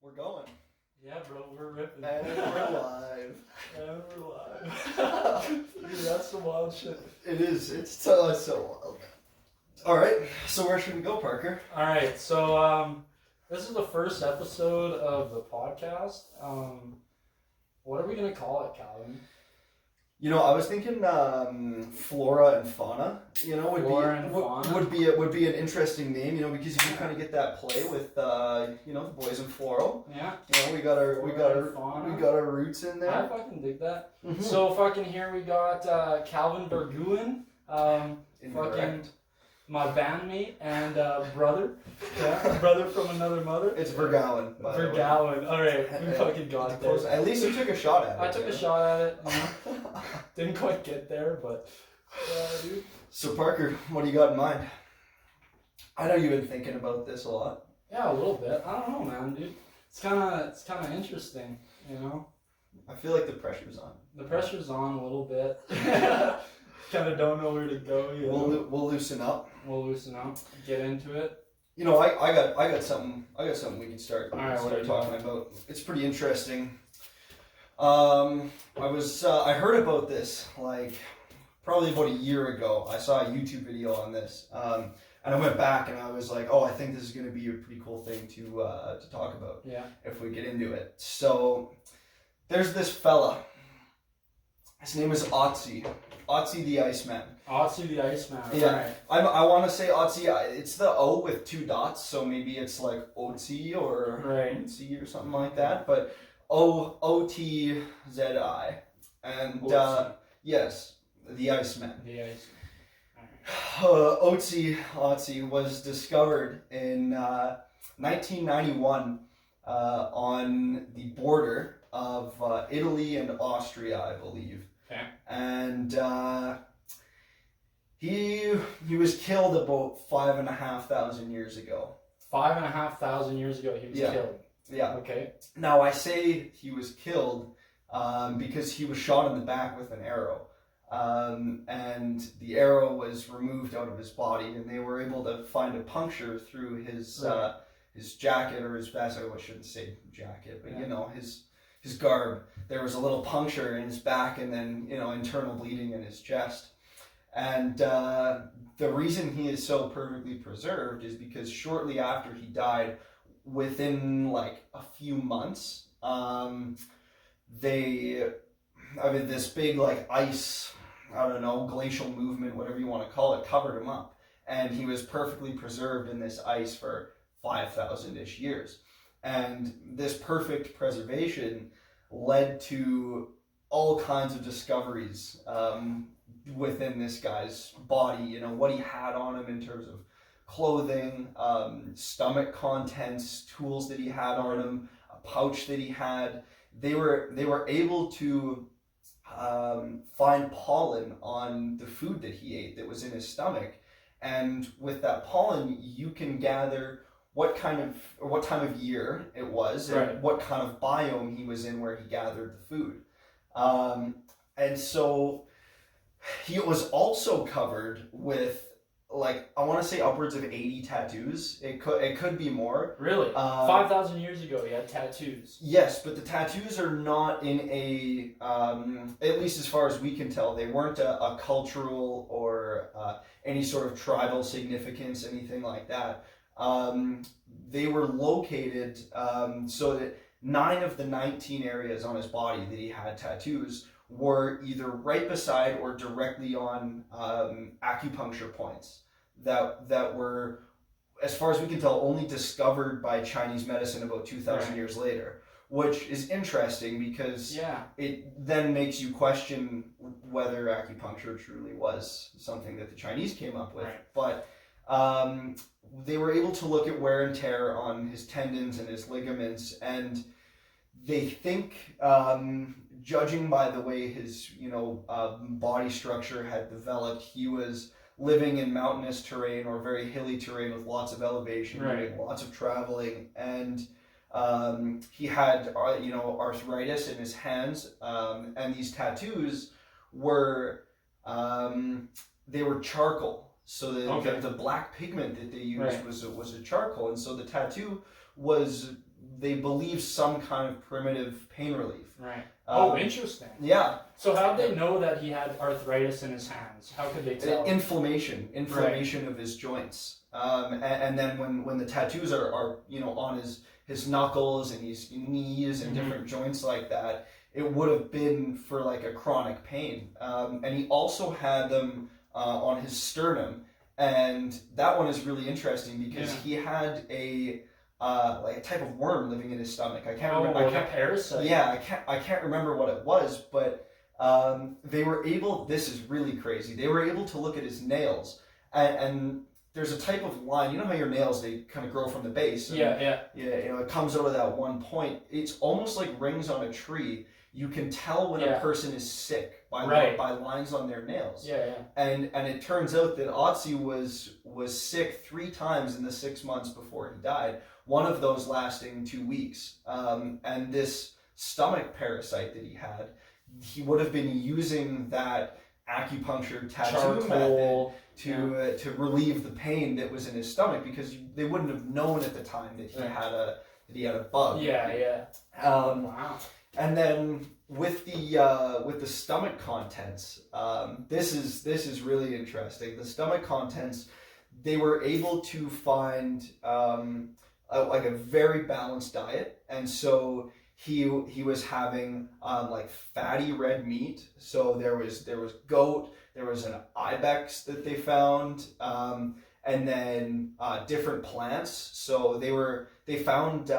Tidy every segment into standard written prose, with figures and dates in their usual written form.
We're going. Yeah, bro, we're ripping. And we're live. And we're live. Dude, that's some wild shit. It is. It's so wild. Alright, so where should we go, Parker? Alright, so this is the first episode of the podcast. What are we going to call it, Calvin? You know, I was thinking flora and fauna. You know, would be an interesting name. You know, because you can kind of get that play with you know, the boys in Floro. Yeah. You know, we got our roots in there. I fucking dig that. Mm-hmm. So fucking here we got Calvin Berguin, fucking my bandmate and brother. Yeah, brother from another mother. It's Vergowan. Vergowan. All right, we fucking got there. At least you took a shot at it. I took a shot at it. You know? Didn't quite get there, but dude. So Parker, what do you got in mind? I know you've been thinking about this a lot. Yeah, a little bit. I don't know, man, dude. It's kind of interesting, you know. I feel like the pressure's on. The pressure's on a little bit. Kind of don't know where to go. You know? We'll loosen up. We'll loosen up. Get into it. You know, I got something we can start talking about. It's pretty interesting. I heard about this like probably about a year ago. I saw a YouTube video on this, and I went back and I was like, oh, I think this is going to be a pretty cool thing to talk about. Yeah. If we get into it. So there's this fella. His name is Otzi the Iceman. Otzi the Iceman. Yeah. Right. I want to say Otzi. It's the O with two dots, so maybe it's like Otzi or Otzi or something like that. But Otzi, and yes, the Iceman. The Iceman. Otzi was discovered in 1991 on the border of Italy and Austria, I believe. Okay. And he was killed about 5,500 years ago. 5,500 years ago, he was killed. Yeah. Okay. Now I say he was killed because he was shot in the back with an arrow, and the arrow was removed out of his body, and they were able to find a puncture through his jacket or his vest. I shouldn't say jacket, but you know, his garb. There was a little puncture in his back, and then, you know, internal bleeding in his chest. And the reason he is so perfectly preserved is because shortly after he died, within like a few months, this big like ice, I don't know, glacial movement, whatever you want to call it, covered him up. And he was perfectly preserved in this ice for 5,000-ish years. And this perfect preservation led to all kinds of discoveries within this guy's body. You know, what he had on him in terms of clothing, stomach contents, tools that he had on him, a pouch that he had. They were able to find pollen on the food that he ate that was in his stomach. And with that pollen, you can gather what time of year it was, and what kind of biome he was in where he gathered the food. And so he was also covered with, like, I want to say upwards of 80 tattoos. It could be more. Really? 5,000 years ago he had tattoos. Yes, but the tattoos are not in a, at least as far as we can tell, they weren't a cultural or any sort of tribal significance, anything like that. They were located so that 9 of the 19 areas on his body that he had tattoos were either right beside or directly on acupuncture points that were, as far as we can tell, only discovered by Chinese medicine about 2,000 years later, which is interesting because it then makes you question whether acupuncture truly was something that the Chinese came up with. But they were able to look at wear and tear on his tendons and his ligaments, and they think, judging by the way his body structure had developed, he was living in mountainous terrain or very hilly terrain with lots of elevation, doing lots of traveling, and he had arthritis in his hands, and these tattoos were they were charcoal. So the black pigment that they used was a charcoal, and so the tattoo was they believe some kind of primitive pain relief. Right. Um, Interesting. Yeah. So how did they know that he had arthritis in his hands? How could they tell? Inflammation of his joints. And then when the tattoos are on his knuckles and his knees and different joints like that, it would have been for like a chronic pain. And he also had them on his sternum, and that one is really interesting because he had a like a type of worm living in his stomach. I can't remember. Like a parasite. Yeah, I can't remember what it was, but they were able. This is really crazy. They were able to look at his nails, and there's a type of line. You know how your nails, they kind of grow from the base. And, yeah. It comes out of that one point. It's almost like rings on a tree. You can tell when a person is sick by lines on their nails. Yeah. And it turns out that Otzi was sick 3 times in the 6 months before he died. One of those lasting 2 weeks. And this stomach parasite that he had, he would have been using that acupuncture tattoo method to relieve the pain that was in his stomach, because they wouldn't have known at the time that he had a bug. Yeah. Wow. And then with the stomach contents, this is really interesting. The stomach contents, they were able to find like a very balanced diet, and so he was having like fatty red meat. So there was goat, there was an ibex that they found, and then different plants. So they found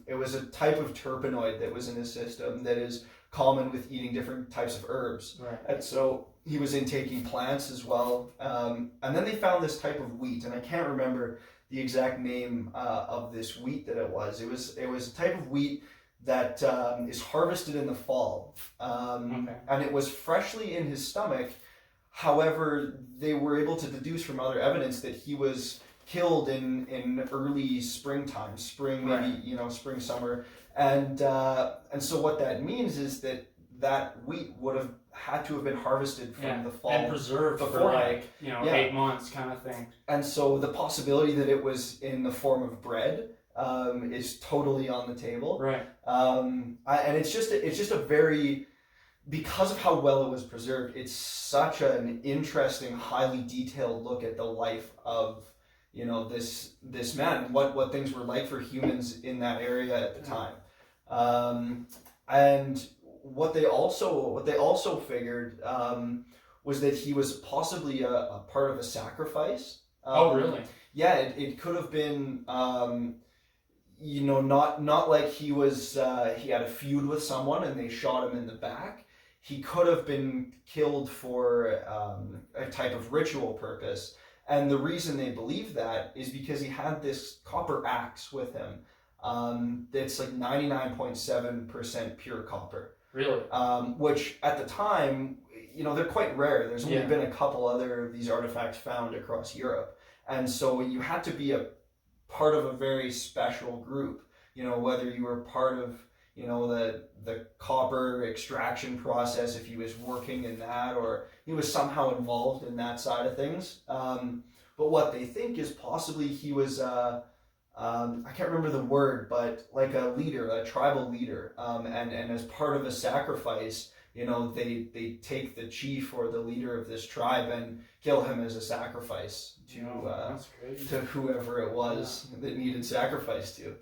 it was a type of terpenoid that was in his system that is common with eating different types of herbs. Right. And so he was intaking plants as well. And then they found this type of wheat, and I can't remember the exact name of this wheat that it was. It was a type of wheat that is harvested in the fall. And it was freshly in his stomach. However, they were able to deduce from other evidence that he was killed in early springtime, spring, summer, and so what that means is that wheat would have had to have been harvested from the fall and preserved for 8 months, kind of thing. And so the possibility that it was in the form of bread is totally on the table. Right. And it's just a very, because of how well it was preserved, it's such an interesting, highly detailed look at the life of this man and what things were like for humans in that area at the time. And what they also figured was that he was possibly a part of a sacrifice. Oh, really? Yeah, it could have been. Not like he had a feud with someone and they shot him in the back. He could have been killed for a type of ritual purpose. And the reason they believe that is because he had this copper axe with him that's like 99.7% pure copper. Really? Which at the time, they're quite rare. There's only been a couple other of these artifacts found across Europe. And so you had to be a part of a very special group, whether you were part of, the copper extraction process, if he was working in that, or he was somehow involved in that side of things. But what they think is possibly he was, I can't remember the word, but like a leader, a tribal leader. And as part of a sacrifice, they take the chief or the leader of this tribe and kill him as a sacrifice to whoever it was that needed sacrifice to.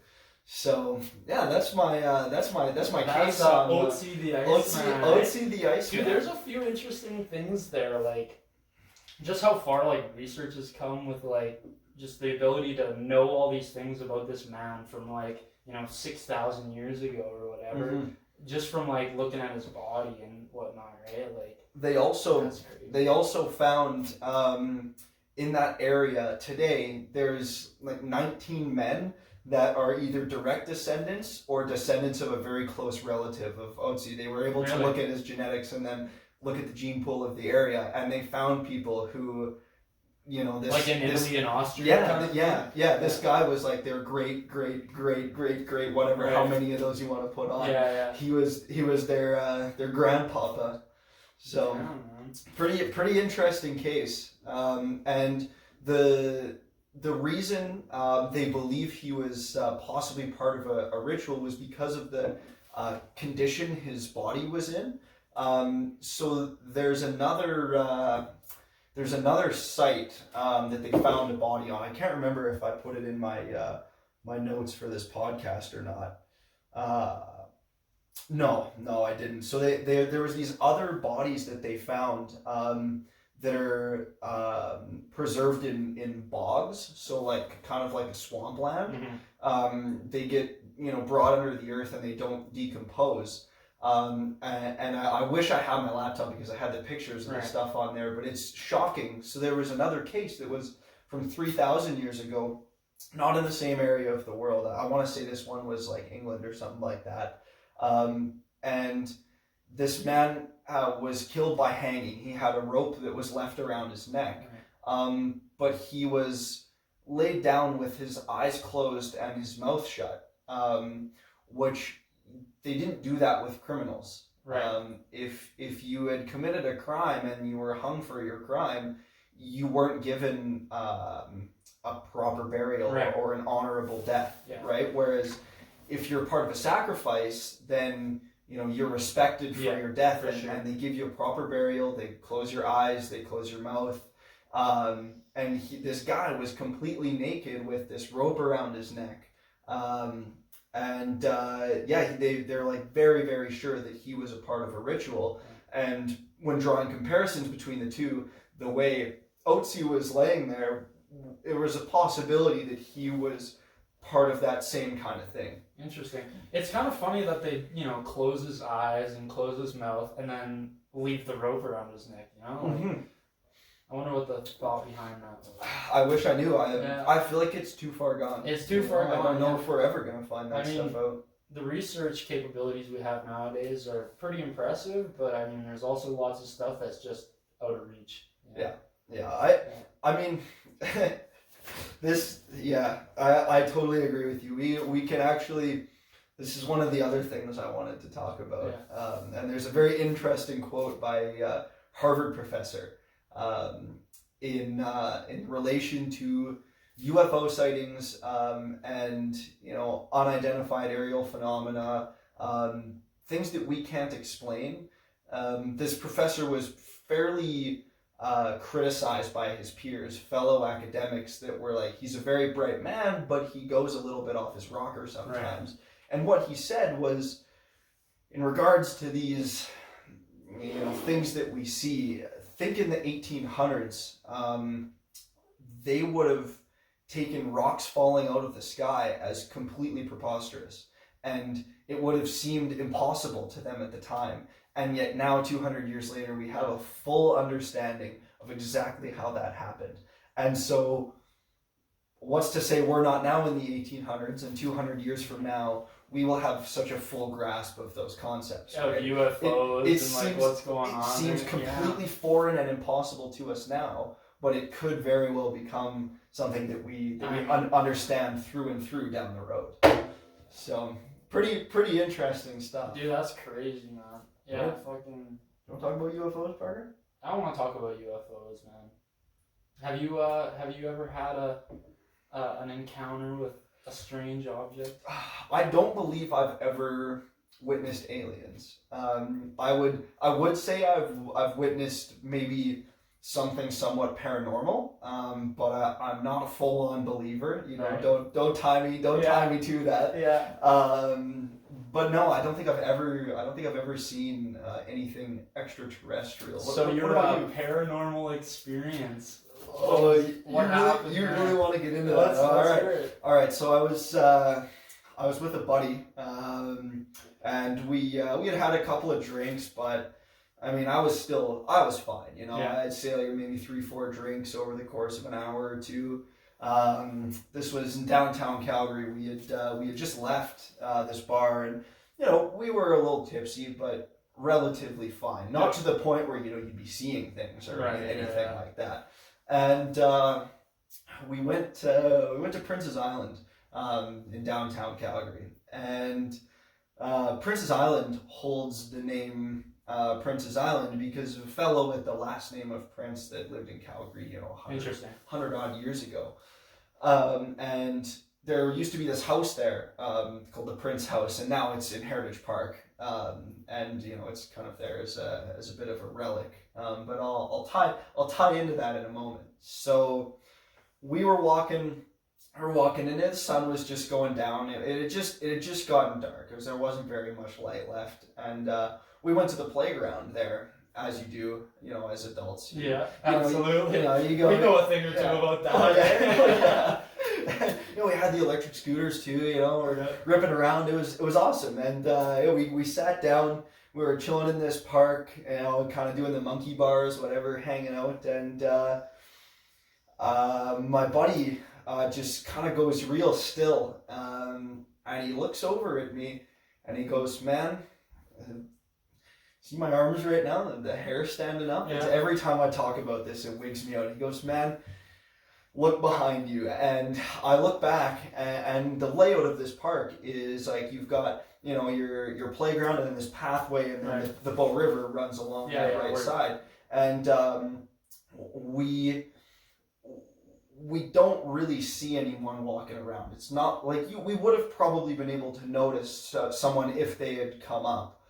So yeah, that's my case on Otzi the Iceman. Otzi the Iceman. Dude, there's a few interesting things there, like just how far research has come with just the ability to know all these things about this man from 6,000 years ago or whatever. Just from looking at his body and whatnot, right? They also found in that area today there's 19 men that are either direct descendants or descendants of a very close relative of Otzi. They were able to look at his genetics and then look at the gene pool of the area, and they found people who, this in Italy and Austria. Yeah. This guy was their great, whatever, how many of those you want to put on. Yeah. He was their grandpapa. So pretty interesting case. And the reason they believe he was possibly part of a ritual was because of the condition his body was in. So there's another site that they found a body on. I can't remember if I put it in my my notes for this podcast or not. No, I didn't. So there was these other bodies that they found that are preserved in bogs, so like kind of like a swampland. They get brought under the earth and they don't decompose. And I wish I had my laptop because I had the pictures and the stuff on there, but it's shocking. So there was another case that was from 3,000 years ago, not in the same area of the world. I want to say this one was like England or something like that. And this man was killed by hanging. He had a rope that was left around his neck, but he was laid down with his eyes closed and his mouth shut, which they didn't do that with criminals. If you had committed a crime and you were hung for your crime, you weren't given a proper burial or an honorable death, right? Whereas if you're part of a sacrifice, then you're respected for your death, and they give you a proper burial. They close your eyes, they close your mouth, and this guy was completely naked with this rope around his neck, they're like very, very sure that he was a part of a ritual. And when drawing comparisons between the two, the way Otzi was laying there, there was a possibility that he was part of that same kind of thing. Interesting. It's kind of funny that they, close his eyes and close his mouth and then leave the rope around his neck, I wonder what the thought behind that was. I wish I knew. I feel like it's too far gone. It's too far gone. I don't know if we're ever going to find that stuff out. The research capabilities we have nowadays are pretty impressive, but there's also lots of stuff that's just out of reach. I mean, I totally agree with you. We can actually, this is one of the other things I wanted to talk about. And there's a very interesting quote by a Harvard professor in relation to UFO sightings and unidentified aerial phenomena, things that we can't explain. This professor was fairly criticized by his peers, fellow academics, that were like, he's a very bright man, but he goes a little bit off his rocker sometimes. And what he said was, in regards to these things that we see, think in the 1800s, they would have taken rocks falling out of the sky as completely preposterous, and it would have seemed impossible to them at the time. And yet now, 200 years later, we have a full understanding of exactly how that happened. And so what's to say we're not now in the 1800s, and 200 years from now, we will have such a full grasp of those concepts. Right? UFOs it seems, what's going on. It seems completely foreign and impossible to us now, but it could very well become something that we understand through and through down the road. So pretty interesting stuff. Dude, that's crazy, man. Yeah, right? fucking. You want to talk about UFOs, Parker? I want to talk about UFOs, man. Have you ever had an encounter with a strange object? I don't believe I've ever witnessed aliens. I would say I've witnessed maybe something somewhat paranormal, but I'm not a full-on believer. Don't tie me to that. Yeah. But no, I don't think I've ever seen anything extraterrestrial. So you're a paranormal experience. Oh, you really want to get into that? All right. So I was with a buddy, and we had a couple of drinks, but I was fine. I'd say like maybe 3-4 drinks over the course of an hour or two. This was in downtown Calgary. We had just left this bar, and we were a little tipsy, but relatively fine. Not to the point where you'd be seeing things or anything like that. And we went to Prince's Island in downtown Calgary, and Prince's Island holds the name Prince's Island because of a fellow with the last name of Prince that lived in Calgary, 100 odd years ago. And there used to be this house there called the Prince House, and now it's in Heritage Park. And it's kind of there as a bit of a relic. But I'll tie into that in a moment. So we were walking, and the sun was just going down. It had just gotten dark. There wasn't very much light left, and we went to the playground there, as you do, as adults. Yeah, absolutely. You go. We know a thing or two about that. Oh, yeah. We had the electric scooters too. We're ripping around. It was awesome, and we sat down. We were chilling in this park, kind of doing the monkey bars, whatever, hanging out, and my buddy just kind of goes real still, and he looks over at me, and he goes, "Man, see my arms right now? The hair standing up." Yeah. Every time I talk about this, it wigs me out. He goes, "Man, look behind you." And I look back, and the layout of this park is like you've got your playground, and then this pathway, and then the Bow River runs along the right side, and we don't really see anyone walking around. It's not like we would have probably been able to notice someone if they had come up,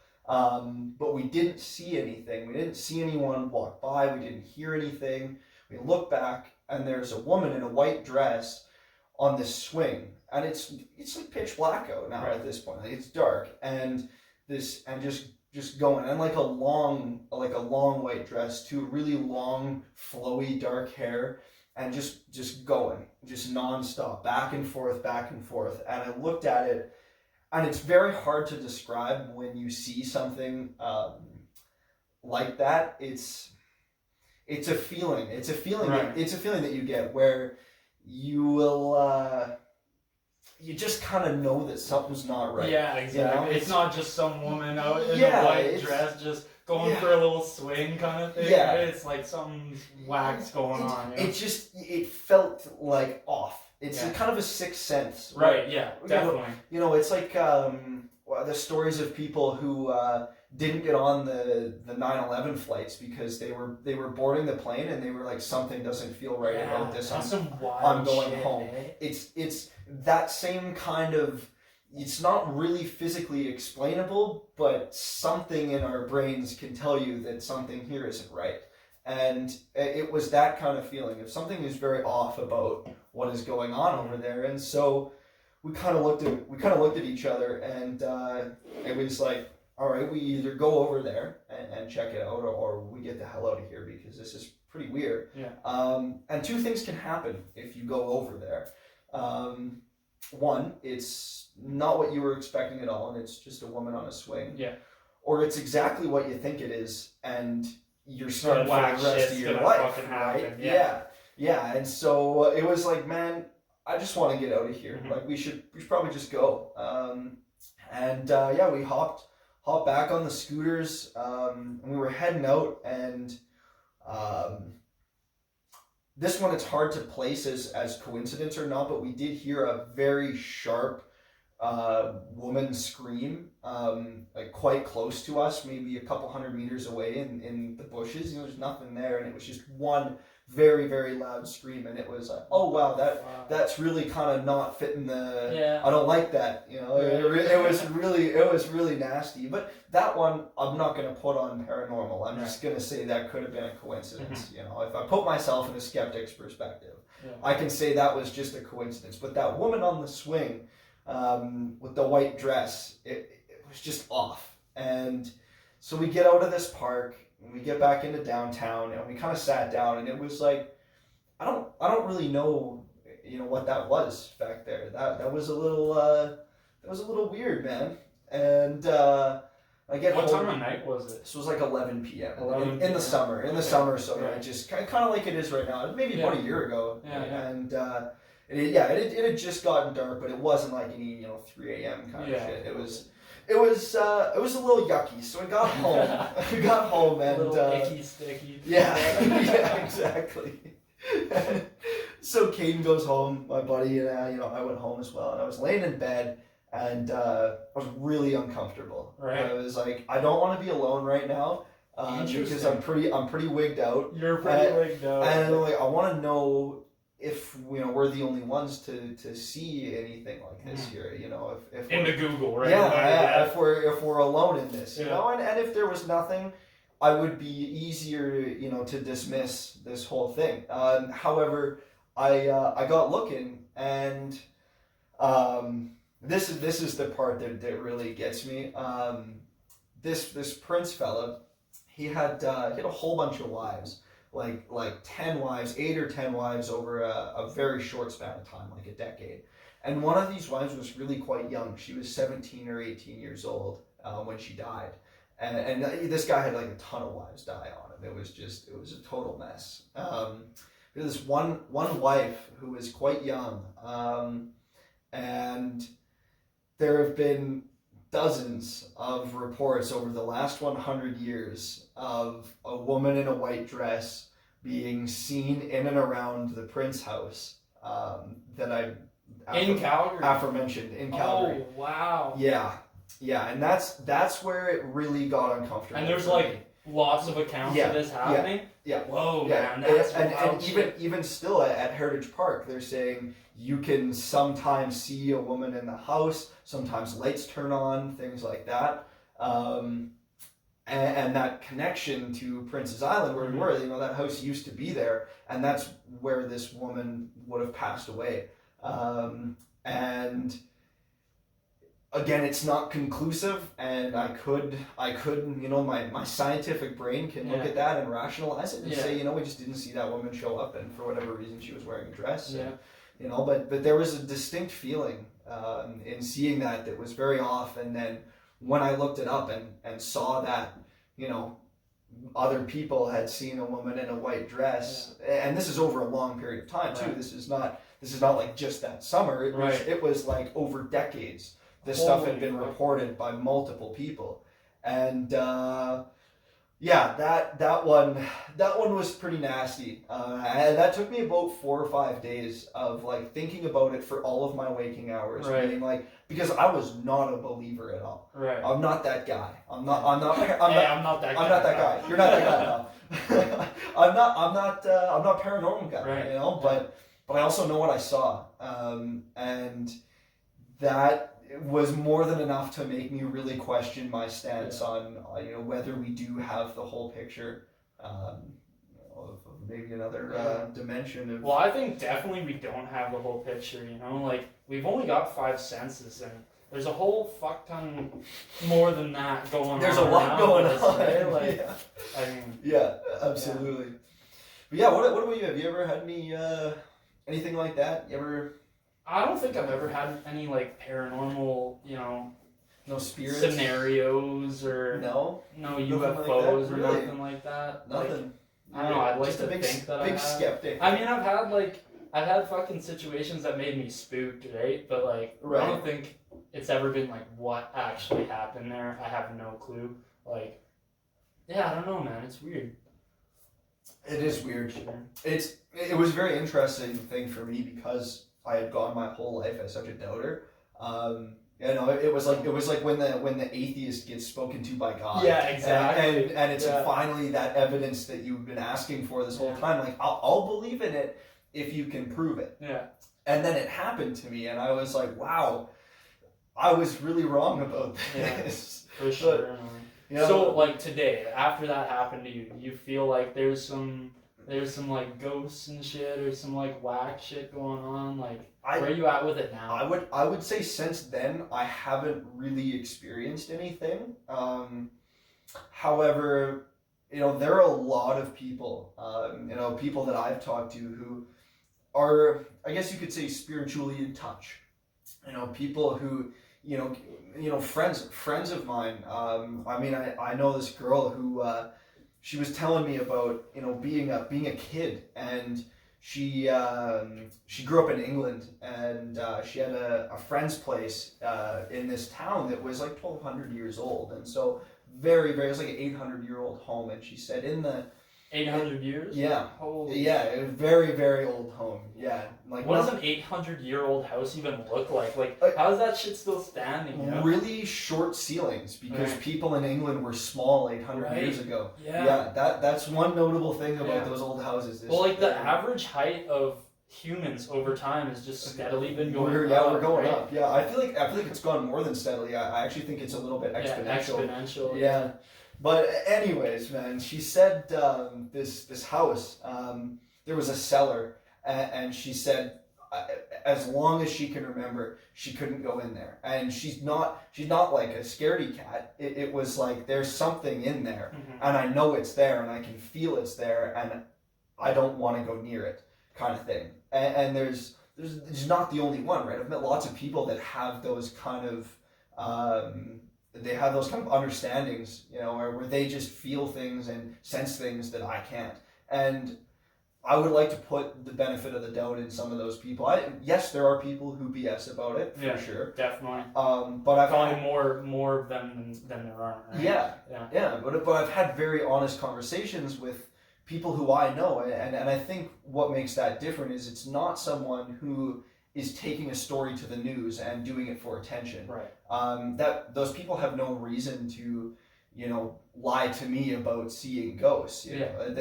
but we didn't see anything. We didn't see anyone walk by. We didn't hear anything. We look back, and there's a woman in a white dress on this swing, and it's like pitch black out now at this point. Like, it's dark, and just going, and like a long white dress too, really long, flowy, dark hair, and just going, just nonstop, back and forth. And I looked at it, and it's very hard to describe when you see something like that. It's a feeling. It's a feeling. Right. It's a feeling that you get where you will. You just kind of know that something's not right. Yeah, exactly. It's not just some woman out in a white dress just going for a little swing kind of thing. Yeah. It's like something's wax going on. It felt like off. It's kind of a sixth sense. Right, yeah, definitely. It's like the stories of people who didn't get on the 9/11 flights because they were boarding the plane, and they were like, something doesn't feel right about this. I'm going home. It's that same kind of. It's not really physically explainable, but something in our brains can tell you that something here isn't right. And it was that kind of feeling of something is very off about what is going on over there. And so we kind of looked at each other, and it was like, all right, we either go over there and check it out, or we get the hell out of here, because this is pretty weird. Yeah. And two things can happen if you go over there. One, it's not what you were expecting at all, and it's just a woman on a swing. Yeah. Or it's exactly what you think it is, and you're scared for the rest of your life, right? Yeah. And so it was like, man, I just want to get out of here. Mm-hmm. Like we should probably just go. We hopped back on the scooters, and we were heading out, and this one, it's hard to place as coincidence or not, but we did hear a very sharp woman scream, like quite close to us, maybe a couple hundred meters away in the bushes. There's nothing there, and it was just one very, very loud scream, and it was like, oh wow, that's really kind of not fitting the. Yeah. I don't like that. It was really nasty. But that one, I'm not going to put on paranormal. I'm just going to say that could have been a coincidence. Mm-hmm. If I put myself in a skeptic's perspective, I can say that was just a coincidence. But that woman on the swing, with the white dress, it was just off. And so we get out of this park. And we get back into downtown, and we kind of sat down, and it was like, I don't really know, what that was back there. That was a little weird, man. And I get what home. Time of night was it? This was like 11 p.m. 11 in the summer. In the summer, so right. It just kind of like it is right now. Maybe about a year ago. Yeah. And it had just gotten dark, but it wasn't like any 3 a.m. kind of shit. It was a little yucky, so we got home. And a little icky, sticky. Yeah, exactly. So Caden goes home, my buddy, and I went home as well, and I was laying in bed, and I was really uncomfortable. Right. I was like, I don't want to be alone right now, because I'm pretty wigged out. You're pretty wigged out. And like, I want to know if we're the only ones to see anything like this here, if Into Google, right? yeah, if we're alone in this, Yeah. and if there was nothing, I would be easier, to dismiss this whole thing. However, I got looking, and this is the part that really gets me. This prince fella, he had a whole bunch of wives, like 10 wives, 8 or 10 wives over a very short span of time, like a decade. And one of these wives was really quite young. She was 17 or 18 years old when she died. And this guy had like a ton of wives die on him. It was a total mess. This one wife who was quite young, and there have been dozens of reports over the last 100 years of a woman in a white dress being seen in and around the Prince house that In Calgary. aforementioned in Calgary. Oh wow. Yeah, and that's where it really got uncomfortable. And there's for like me. lots of accounts of this happening. Yeah. Whoa, Yeah, man, that's and wild shit. even still at Heritage Park, they're saying you can sometimes see a woman in the house, sometimes lights turn on, things like that, and that connection to Prince's Island where we were, that house used to be there, and that's where this woman would have passed away, and again, it's not conclusive, and I could, my scientific brain can look at that and rationalize it and say, we just didn't see that woman show up, and for whatever reason she was wearing a dress. Yeah. And, but there was a distinct feeling in seeing that was very off, and then when I looked it up and saw that, other people had seen a woman in a white dress, and this is over a long period of time too. Right. This is not like just that summer. It was like over decades. This stuff had been reported by multiple people, and that one was pretty nasty. And that took me about 4 or 5 days of like thinking about it for all of my waking hours, being like, because I was not a believer at all. Right. I'm not that guy. I'm not that guy. You're not that guy. No. I'm not paranormal guy. Right. But I also know what I saw, and that was more than enough to make me really question my stance on whether we do have the whole picture of maybe another dimension of. Well, I think definitely we don't have the whole picture. Like we've only got 5 senses, and there's a whole fuck ton more than that going on. There's a lot going on. Right? Like, Absolutely. But yeah, what about you? Have you ever had anything like that? You ever? I don't think I've ever had any like paranormal, no spirits scenarios or no UFOs or really? nothing like that. Nothing. Like, I don't know. I'd like just to a big, think that big I have. skeptic. I mean, I've had fucking situations that made me spooked, right? But like, I don't think it's ever been like what actually happened there. I have no clue. Like, I don't know, man. It's weird. It is weird. Sure. It was a very interesting thing for me because I had gone my whole life as such a doubter. It was like when the atheist gets spoken to by God. Yeah, exactly. And it's finally that evidence that you've been asking for this whole time. Like I'll believe in it if you can prove it. Yeah. And then it happened to me, and I was like, wow, I was really wrong about this. Yeah, for sure. So like today, after that happened to you, you feel like there's some like ghosts and shit, or some like whack shit going on. Like, where are you at with it now? I would say since then I haven't really experienced anything. However, there are a lot of people, people that I've talked to who are, I guess you could say, spiritually in touch. People who, friends of mine. I know this girl who. She was telling me about being a kid, and she grew up in England, and she had a friend's place in this town that was like 1,200 years old, and so very, very, it was like an 800-year-old home, and she said in the 800 years? Yeah. Holy a very, very old home. Yeah. Like what does an 800-year-old house even look like? Like, how is that shit still standing? Really short ceilings, because people in England were small 800 years ago. Yeah. That's one notable thing about those old houses. Well, like the average height of humans over time has just steadily been going we're up. going right? up. Yeah, I feel like it's gone more than steadily. I actually think it's a little bit exponential. Yeah, exponential. Yeah. But anyways, man, she said this house, there was a cellar, and she said as long as she can remember, she couldn't go in there. And she's not like a scaredy cat. It was like there's something in there, and I know it's there, and I can feel it's there, and I don't want to go near it, kind of thing. And there's not the only one, right? I've met lots of people that have those kind of they have those kind of understandings, you know, where they just feel things and sense things that I can't. And I would like to put the benefit of the doubt in some of those people. Yes, there are people who BS about it, for sure. Definitely. But I've probably more of them than there are. Right? Yeah. But I've had very honest conversations with people who I know, and I think what makes that different is it's not someone who is taking a story to the news and doing it for attention. Right. That those people have no reason to, you know, lie to me about seeing ghosts. You know?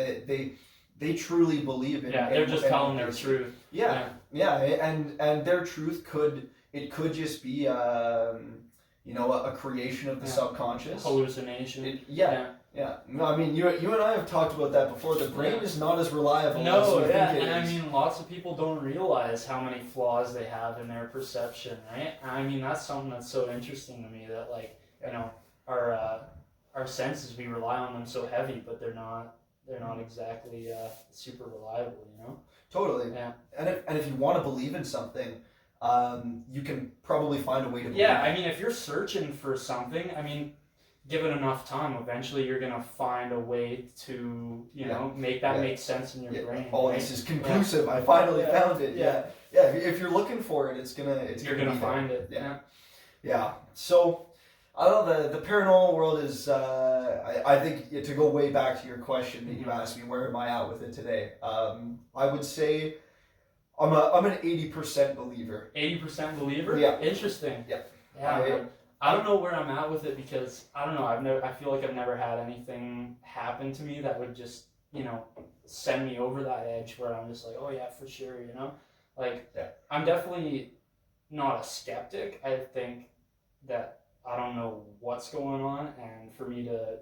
They truly believe in. Yeah, they're just telling their truth. Yeah, and their truth could just be, you know, a creation of the subconscious. Hallucination. Yeah. No, I mean, you and I have talked about that before. The brain is not as reliable as you think it is. And I mean, lots of people don't realize how many flaws they have in their perception, right? I mean, that's something that's so interesting to me that, like, you know, our senses, we rely on them so heavy, but they're not exactly super reliable, you know? Totally. Yeah. And if you want to believe in something, you can probably find a way to believe I mean, if you're searching for something, I mean, given enough time, eventually you're gonna find a way to, you know, make that make sense in your brain. Oh, right? This is conclusive. I finally found it. Yeah. If you're looking for it, you're gonna find it. Yeah. So, I don't know. The paranormal world is. I think to go way back to your question that you asked me, where am I at with it today? I would say I'm an 80% believer. 80% believer? Yeah. Interesting. Yeah. I don't know where I'm at with it because I don't know. I feel like I've never had anything happen to me that would just, you know, send me over that edge where I'm just like, oh yeah, for sure, you know, like I'm definitely not a skeptic. I think that I don't know what's going on, and for me to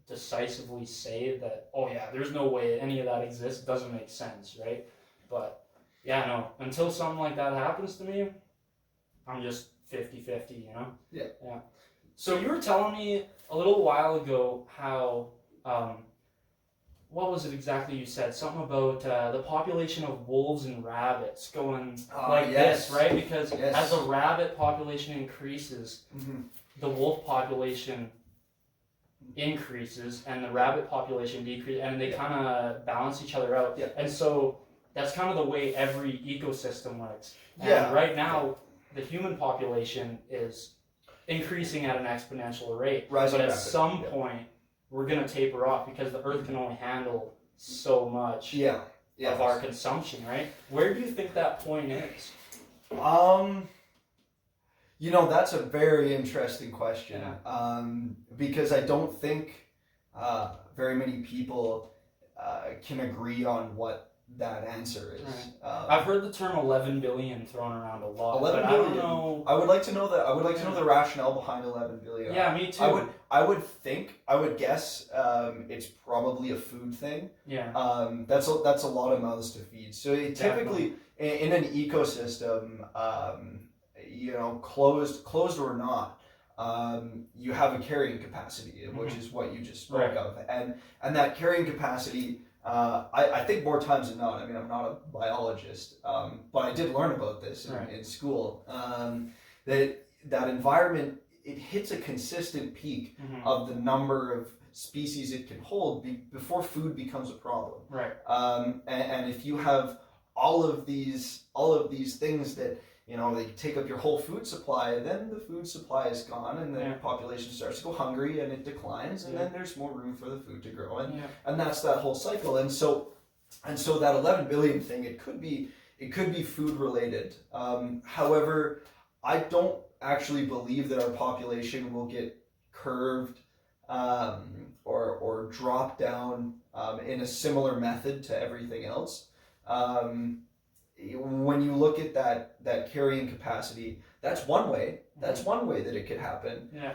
decisively say that, oh yeah, there's no way any of that exists doesn't make sense, right? But yeah, no, until something like that happens to me, I'm just 50-50, you know? Yeah. So you were telling me a little while ago how, what was it exactly you said? Something about the population of wolves and rabbits going this, right? Because as the rabbit population increases, the wolf population increases and the rabbit population decreases, and they kind of balance each other out. And so that's kind of the way every ecosystem works. And right now, the human population is increasing at an exponential rate. But at some point, we're going to taper off because the Earth can only handle so much of our consumption, right? Where do you think that point is? You know, that's a very interesting question. Because I don't think very many people can agree on what that answer is. Right. I've heard the term 11 billion thrown around a lot. 11 billion. I don't know. I would like to know that. I would like to know the rationale behind 11 billion. Yeah, me too. I would guess it's probably a food thing. Yeah. That's a lot of mouths to feed. So typically in an ecosystem, you know, closed or not, you have a carrying capacity, which is what you just spoke of, and that carrying capacity. I think more times than not, I mean, I'm not a biologist, but I did learn about this in school, that environment, it hits a consistent peak of the number of species it can hold before food becomes a problem. Right. And if you have all of these things that, you know, they take up your whole food supply, then the food supply is gone and the population starts to go hungry and it declines, and then there's more room for the food to grow, and that's that whole cycle. And so that 11 billion thing, it could be food related. However, I don't actually believe that our population will get curved or drop down in a similar method to everything else. when you look at that carrying capacity, that's one way. That's one way that it could happen. Yeah.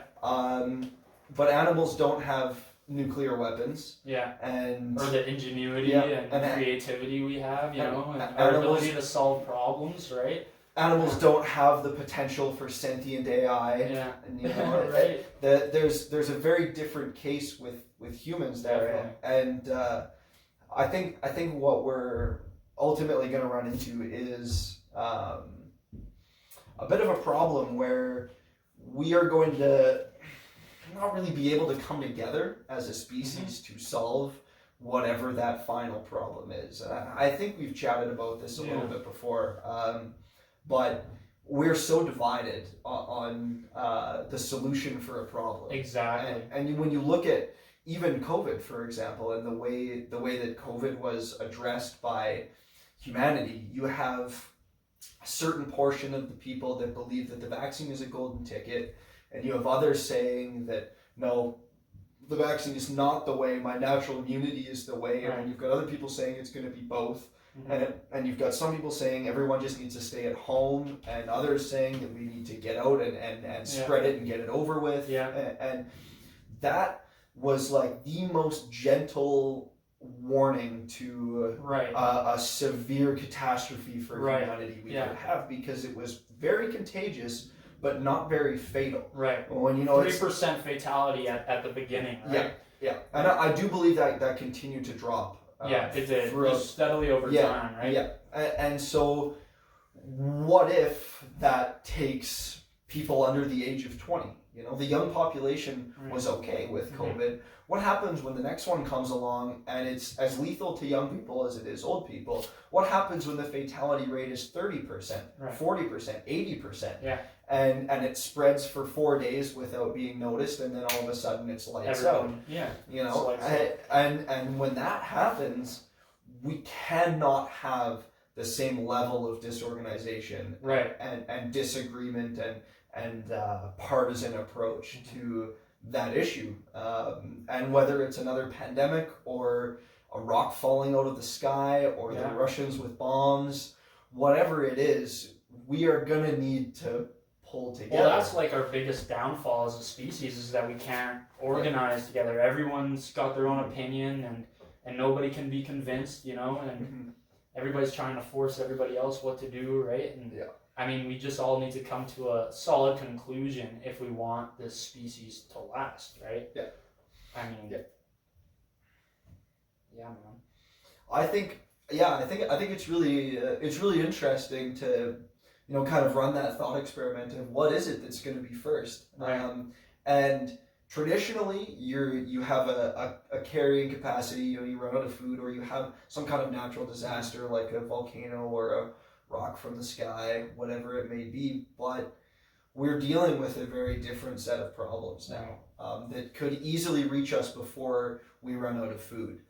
But animals don't have nuclear weapons. Yeah. And or the ingenuity and creativity we have, you know, and our ability to solve problems, right? Animals don't have the potential for sentient AI. Yeah. And, you know, right. There's a very different case with humans there. Definitely. And I think what we're ultimately going to run into is a bit of a problem where we are going to not really be able to come together as a species to solve whatever that final problem is. I think we've chatted about this a little bit before, but we're so divided on the solution for a problem. Exactly. And when you look at even COVID, for example, and the way that COVID was addressed by humanity, you have a certain portion of the people that believe that the vaccine is a golden ticket, and you have others saying that no, the vaccine is not the way, my natural immunity is the way, and then you've got other people saying it's going to be both, and you've got some people saying everyone just needs to stay at home, and others saying that we need to get out and spread it and get it over with. And that was like the most gentle warning to a severe catastrophe for humanity we could have, because it was very contagious but not very fatal. Right. When you know 3% fatality at the beginning. Right? Yeah. And I do believe that continued to drop. It did. Just steadily over time, right? Yeah. And so, what if that takes people under the age of 20? You know, the young population was okay with COVID. What happens when the next one comes along and it's as lethal to young people as it is old people? What happens when the fatality rate is 30%, 40%, 80%? Yeah. And it spreads for 4 days without being noticed, and then all of a sudden it's lights out. Yeah. You know, and when that happens, we cannot have the same level of disorganization and disagreement and partisan approach to that issue. And whether it's another pandemic or a rock falling out of the sky or the Russians with bombs, whatever it is, we are going to need to pull together. Well, that's like our biggest downfall as a species, is that we can't organize together. Everyone's got their own opinion, and nobody can be convinced, you know, and everybody's trying to force everybody else what to do, right? And I mean, we just all need to come to a solid conclusion if we want this species to last, right? Yeah. I mean, man. I think it's really interesting to, you know, kind of run that thought experiment of what is it that's going to be first. And traditionally, you have a carrying capacity. You know, you run out of food, or you have some kind of natural disaster like a volcano or a rock from the sky, whatever it may be. But we're dealing with a very different set of problems now that could easily reach us before we run out of food.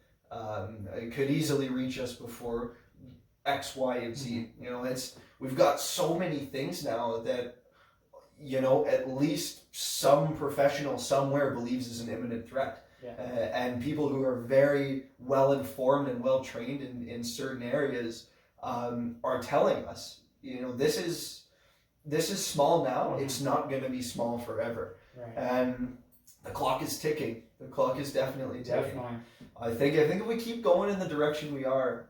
It could easily reach us before X, Y, and Z. You know, we've got so many things now that, you know, at least some professional somewhere believes is an imminent threat. And people who are very well informed and well trained in certain areas are telling us, you know, this is small now. It's not going to be small forever. And the clock is ticking. The clock is definitely ticking. I think if we keep going in the direction we are,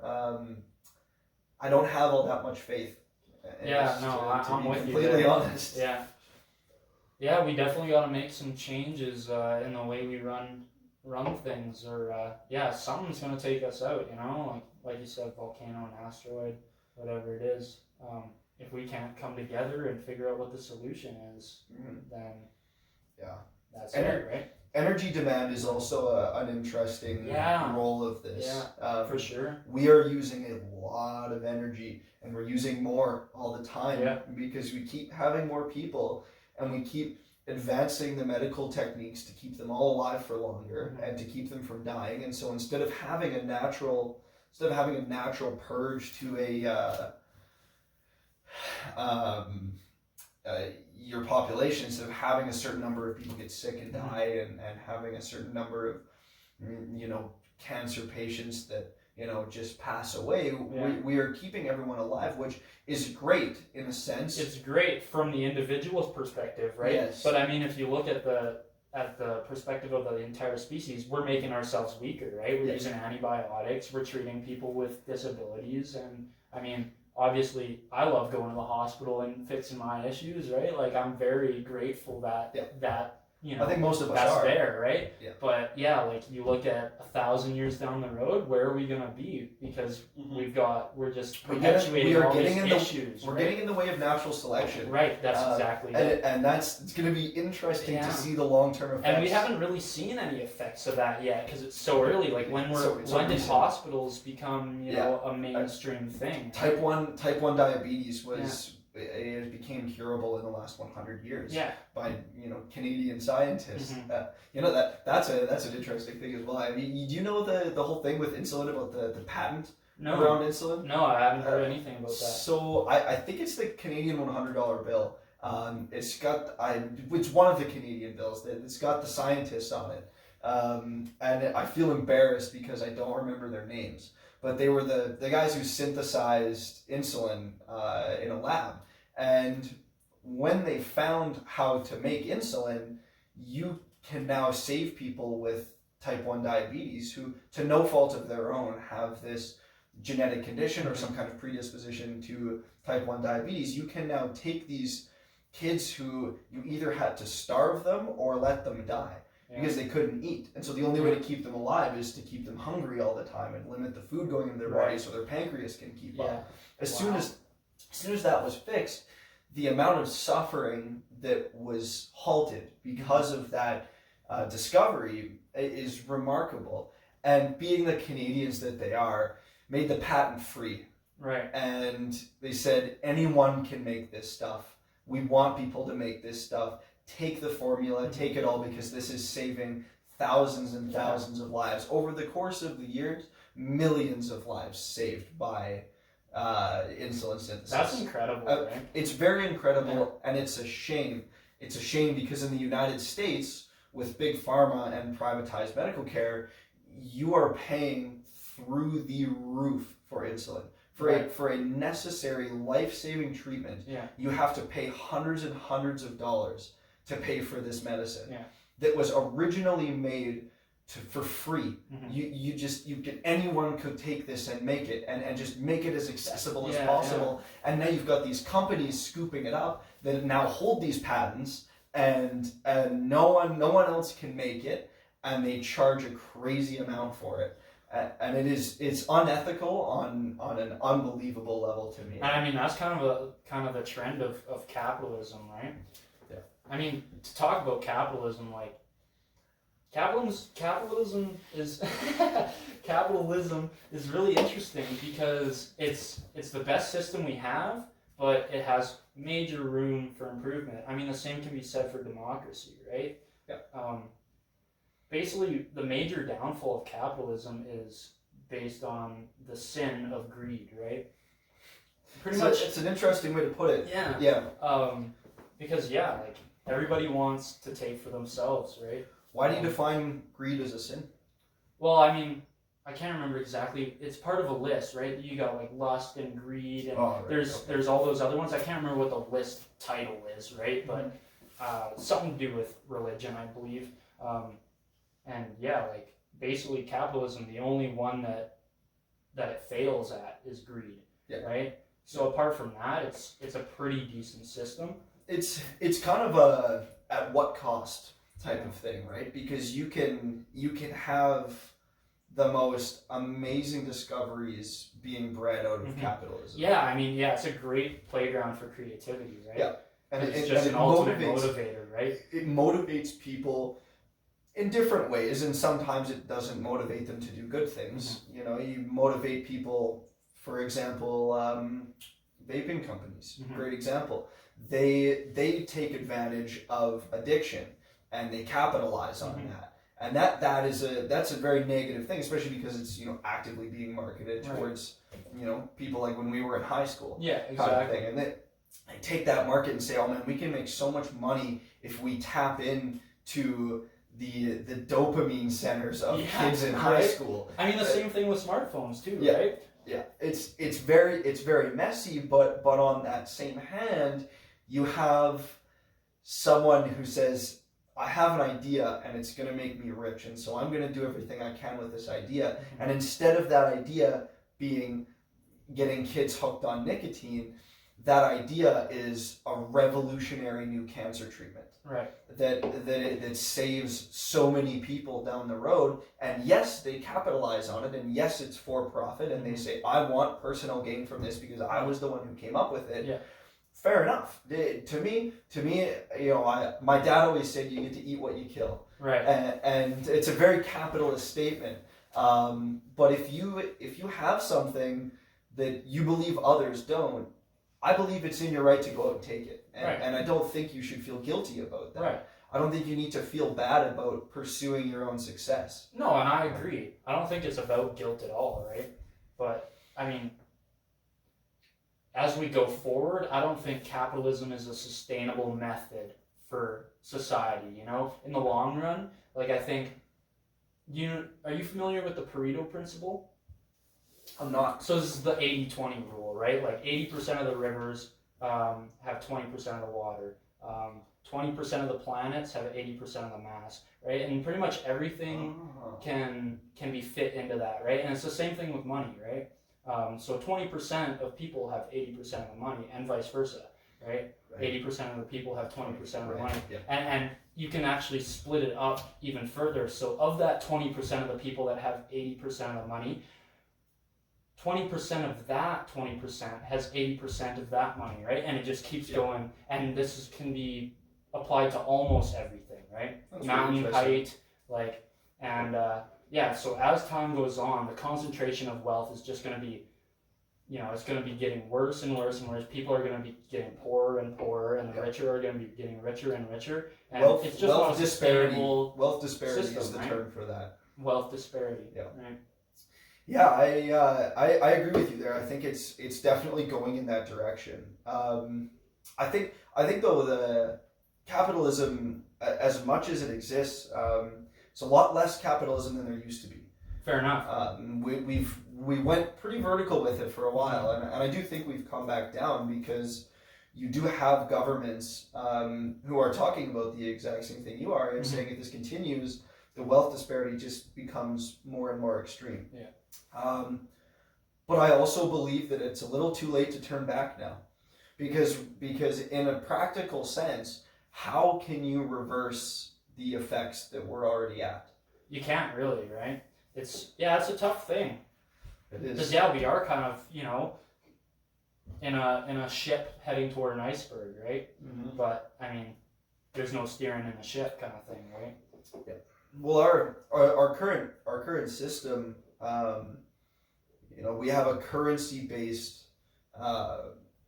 I don't have all that much faith. I'm with you. Completely honest. Yeah, we definitely got to make some changes in the way we run things, or something's gonna take us out. You know, like you said, volcano, an asteroid, whatever it is. If we can't come together and figure out what the solution is, then that's it, right? Energy demand is also an interesting role of this. For sure. We are using a lot of energy, and we're using more all the time because we keep having more people, and we keep advancing the medical techniques to keep them all alive for longer and to keep them from dying. And so instead of having a natural purge to your population, instead of having a certain number of people get sick and die and having a certain number of, you know, cancer patients that, just pass away. Yeah. We are keeping everyone alive, which is great in a sense. It's great from the individual's perspective, right? Yes. But I mean, if you look at the perspective of the entire species, we're making ourselves weaker, right? We're Yes. using antibiotics, we're treating people with disabilities, and I mean, obviously, I love going to the hospital and fixing my issues, right? Like, I'm very grateful that I think most of us that's are. there, right? Yeah. But yeah, like you look at 1,000 years down the road, where are we gonna be? Because we're just perpetuating all these issues. We're getting in the way of natural selection. Right, that's exactly it. And it's going to be interesting to see the long-term effects. And we haven't really seen any effects of that yet because it's so early. Like when did hospitals become a mainstream thing? Type 1 diabetes it became curable in the last 100 years by Canadian scientists. That's an interesting thing as well. I mean, do you know the whole thing with insulin about the patent around insulin? No, I haven't heard anything about that. So I think it's the Canadian $100 bill. It's one of the Canadian bills. It's got the scientists on it, and I feel embarrassed because I don't remember their names. But they were the guys who synthesized insulin in a lab. And when they found how to make insulin, you can now save people with type 1 diabetes who, to no fault of their own, have this genetic condition or some kind of predisposition to type 1 diabetes. You can now take these kids who you either had to starve them or let them die. Because they couldn't eat. And so the only way to keep them alive is to keep them hungry all the time and limit the food going into their body so their pancreas can keep up. As soon as that was fixed, the amount of suffering that was halted because of that discovery is remarkable. And being the Canadians that they are, made the patent free. Right. And they said, anyone can make this stuff. We want people to make this stuff. Take the formula, take it all, because this is saving thousands and thousands of lives. Over the course of the years, millions of lives saved by insulin synthesis. That's incredible, right? It's very incredible, and it's a shame. It's a shame because in the United States, with big pharma and privatized medical care, you are paying through the roof for insulin. For a necessary life-saving treatment, you have to pay hundreds and hundreds of dollars to pay for this medicine that was originally made for free. Anyone could take this and make it and just make it as accessible as possible. And now you've got these companies scooping it up that now hold these patents, and no one else can make it, and they charge a crazy amount for it. And it's unethical on an unbelievable level to me. And I mean, that's kind of the trend of capitalism, right? Yeah. I mean, to talk about capitalism, like capitalism is capitalism is really interesting because it's the best system we have, but it has major room for improvement. I mean, the same can be said for democracy, right? Yeah. Basically, the major downfall of capitalism is based on the sin of greed, right? Pretty much. It's an interesting way to put it. Yeah. Because like everybody wants to take for themselves, right? Why do you define greed as a sin? Well, I mean, I can't remember exactly. It's part of a list, right? You got like lust and greed, and there's all those other ones. I can't remember what the list title is, right? But something to do with religion, I believe. And like basically capitalism, the only one that it fails at is greed, right? So apart from that, it's a pretty decent system. It's kind of a at what cost type of thing, right? Because you can have the most amazing discoveries being bred out of capitalism. Yeah, I mean, it's a great playground for creativity, right? Yeah, and it's just an ultimate motivator, right? It motivates people in different ways, and sometimes it doesn't motivate them to do good things. You motivate people, for example, vaping companies, great example. They take advantage of addiction and they capitalize on that. And that's a very negative thing, especially because it's actively being marketed towards people like when we were in high school. Yeah, exactly. Kind of thing. And they take that market and say, oh man, we can make so much money if we tap into the dopamine centers of Yeah, kids in high right? school. I mean, the same thing with smartphones too, Yeah. right? Yeah, it's very messy, but on that same hand, you have someone who says, I have an idea and it's going to make me rich, and so I'm going to do everything I can with this idea. And instead of that idea being getting kids hooked on nicotine, that idea is a revolutionary new cancer treatment. Right. That saves so many people down the road. And yes, they capitalize on it, and yes, it's for profit, and they say, I want personal gain from this because I was the one who came up with it. Yeah. Fair enough. To me, you know, my dad always said you get to eat what you kill. Right. And it's a very capitalist statement. But if you have something that you believe others don't, I believe it's in your right to go out and take it. And I don't think you should feel guilty about that. Right. I don't think you need to feel bad about pursuing your own success. No, and I agree. I don't think it's about guilt at all, right? But, I mean, as we go forward, I don't think capitalism is a sustainable method for society, you know? In the long run, like, I think, are you familiar with the Pareto principle? I'm not. So this is the 80-20 rule, right? Like 80% of the rivers have 20% of the water. 20% of the planets have 80% of the mass, right? And pretty much everything can be fit into that, right? And it's the same thing with money, right? So 20% of people have 80% of the money, and vice versa, right? 80% of the people have 20% of the money. Yeah. And you can actually split it up even further. So of that 20% of the people that have 80% of the money, 20% of that 20% has 80% of that money, right? And it just keeps going. And this can be applied to almost everything, right? That's Mountain height, like, and so as time goes on, the concentration of wealth is just going to be, you know, it's going to be getting worse and worse and worse. People are going to be getting poorer and poorer, and the richer are going to be getting richer and richer. And it's just wealth not a disparity. sustainable Wealth disparity system, is the right? term for that. Wealth disparity. Yeah. Right. Yeah, I agree with you there. I think it's definitely going in that direction. I think though the capitalism, as much as it exists, it's a lot less capitalism than there used to be. Fair enough. We went pretty vertical with it for a while, and I do think we've come back down because you do have governments who are talking about the exact same thing you are and saying if this continues, the wealth disparity just becomes more and more extreme. Yeah. But I also believe that it's a little too late to turn back now, because in a practical sense, how can you reverse the effects that we're already at? You can't really, right? It's a tough thing. It is. Because we are kind of, you know, in a ship heading toward an iceberg, right? Mm-hmm. But I mean, there's no steering in the ship, kind of thing, right? Yeah. Well, our current system, you know, we have a currency based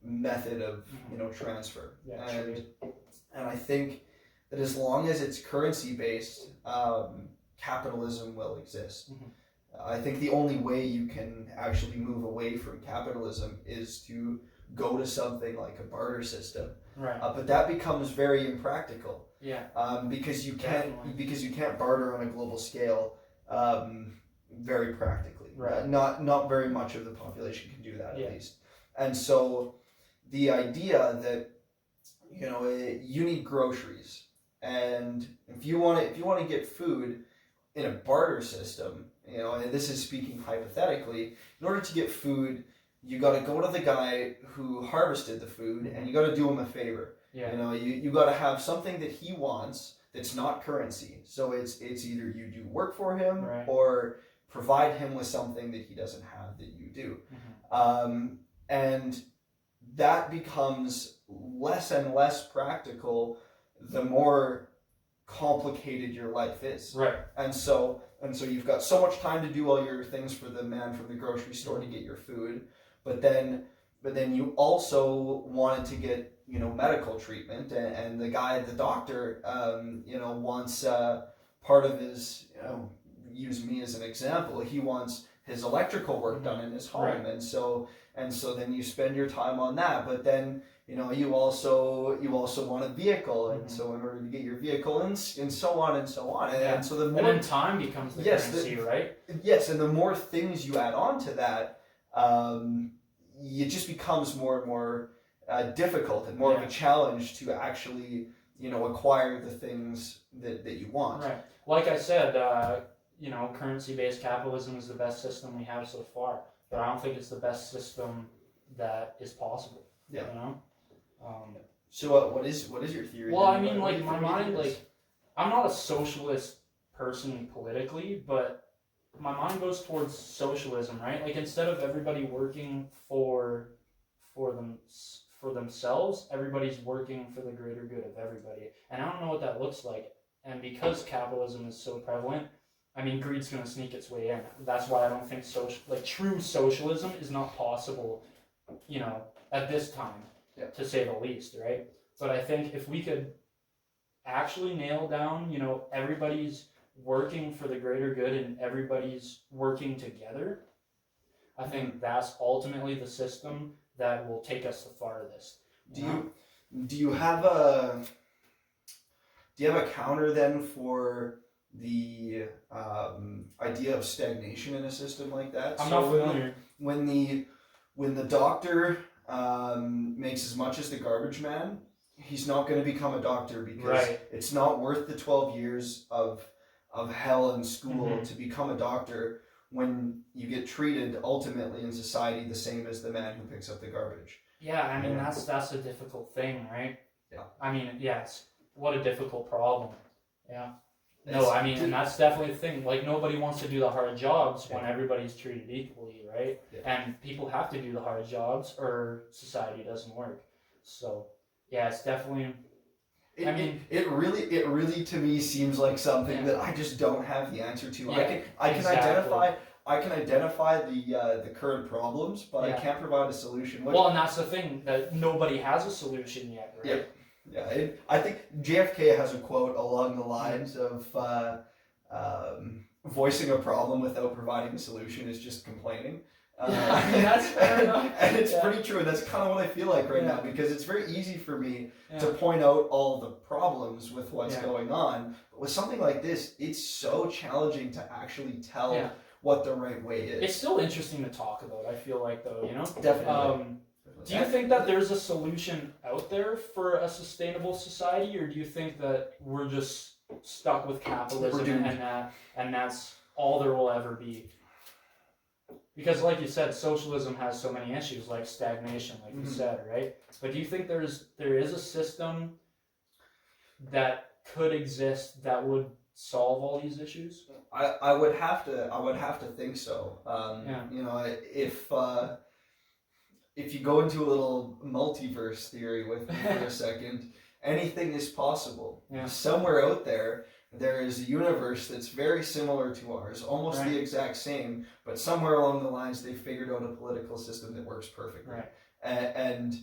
method of transfer, and I think that as long as it's currency based, capitalism will exist. Mm-hmm. I think the only way you can actually move away from capitalism is to go to something like a barter system. Right. But that becomes very impractical. Yeah. Because you can't barter on a global scale very practically. Right. Not very much of the population can do that, at least. And so the idea that you need groceries, and if you want to get food in a barter system, and this is speaking hypothetically, in order to get food, you got to go to the guy who harvested the food, and you got to do him a favor. Yeah. You got to have something that he wants that's not currency. So it's either you do work for him, right, or provide him with something that he doesn't have that you do. Mm-hmm. And that becomes less and less practical the more complicated your life is. Right. And so you've got so much time to do all your things for the man from the grocery store to get your food, but then you also wanted to get medical treatment, and the doctor wants part of his, use me as an example, he wants his electrical work done in his home, right, and so then you spend your time on that, but then you also want a vehicle, and Mhm. so in order to get your vehicle, and so on and so on, Yeah. and so the And more then time becomes the Yes, currency, right? yes, and the more things you add on to that, it just becomes more and more difficult and more of Yeah. a challenge to actually acquire the things that you want. Right. Like I said, currency-based capitalism is the best system we have so far, but I don't think it's the best system that is possible. Yeah. You know. So what is your theory? Well, then? I mean, What do like you my think mind, it is? like I'm not a socialist person politically, but my mind goes towards socialism, right? Like instead of everybody working for them for themselves, everybody's working for the greater good of everybody. And I don't know what that looks like. And because capitalism is so prevalent, I mean, greed's going to sneak its way in. That's why I don't think true socialism is not possible, at this time, to say the least, right? But I think if we could actually nail down, everybody's working for the greater good and everybody's working together, I think that's ultimately the system that will take us the farthest. Do you have a counter then for the idea of stagnation in a system like that? I'm not familiar. When the doctor makes as much as the garbage man, he's not going to become a doctor because it's not worth the 12 years of hell in school to become a doctor when you get treated ultimately in society the same as the man who picks up the garbage. Yeah, I mean that's a difficult thing, right? Yeah. I mean, yes, what a difficult problem. Yeah. No, I mean, and that's definitely the thing. Like nobody wants to do the hard jobs when everybody's treated equally, right? Yeah. And people have to do the hard jobs or society doesn't work. So, yeah, it's definitely. It really to me seems like something that I just don't have the answer to. Yeah, I can identify the current problems, but I can't provide a solution. Well, and that's the thing, that nobody has a solution yet, right? Yeah. I think JFK has a quote along the lines of voicing a problem without providing a solution is just complaining. I mean, that's fair enough. And it's pretty true, and that's kind of what I feel like right now, because it's very easy for me to point out all the problems with what's going on. But with something like this, it's so challenging to actually tell what the right way is. It's still interesting to talk about, I feel like, though, Definitely. Do you think that there's a solution out there for a sustainable society, or do you think that we're just stuck with capitalism and that's all there will ever be? Because like you said, socialism has so many issues, like stagnation, like you said, right? But do you think there is a system that could exist that would solve all these issues? I would have to think so. If you go into a little multiverse theory with me for a second, anything is possible. Yeah. Somewhere out there is a universe that's very similar to ours, almost the exact same, but somewhere along the lines they figured out a political system that works perfectly. Right. And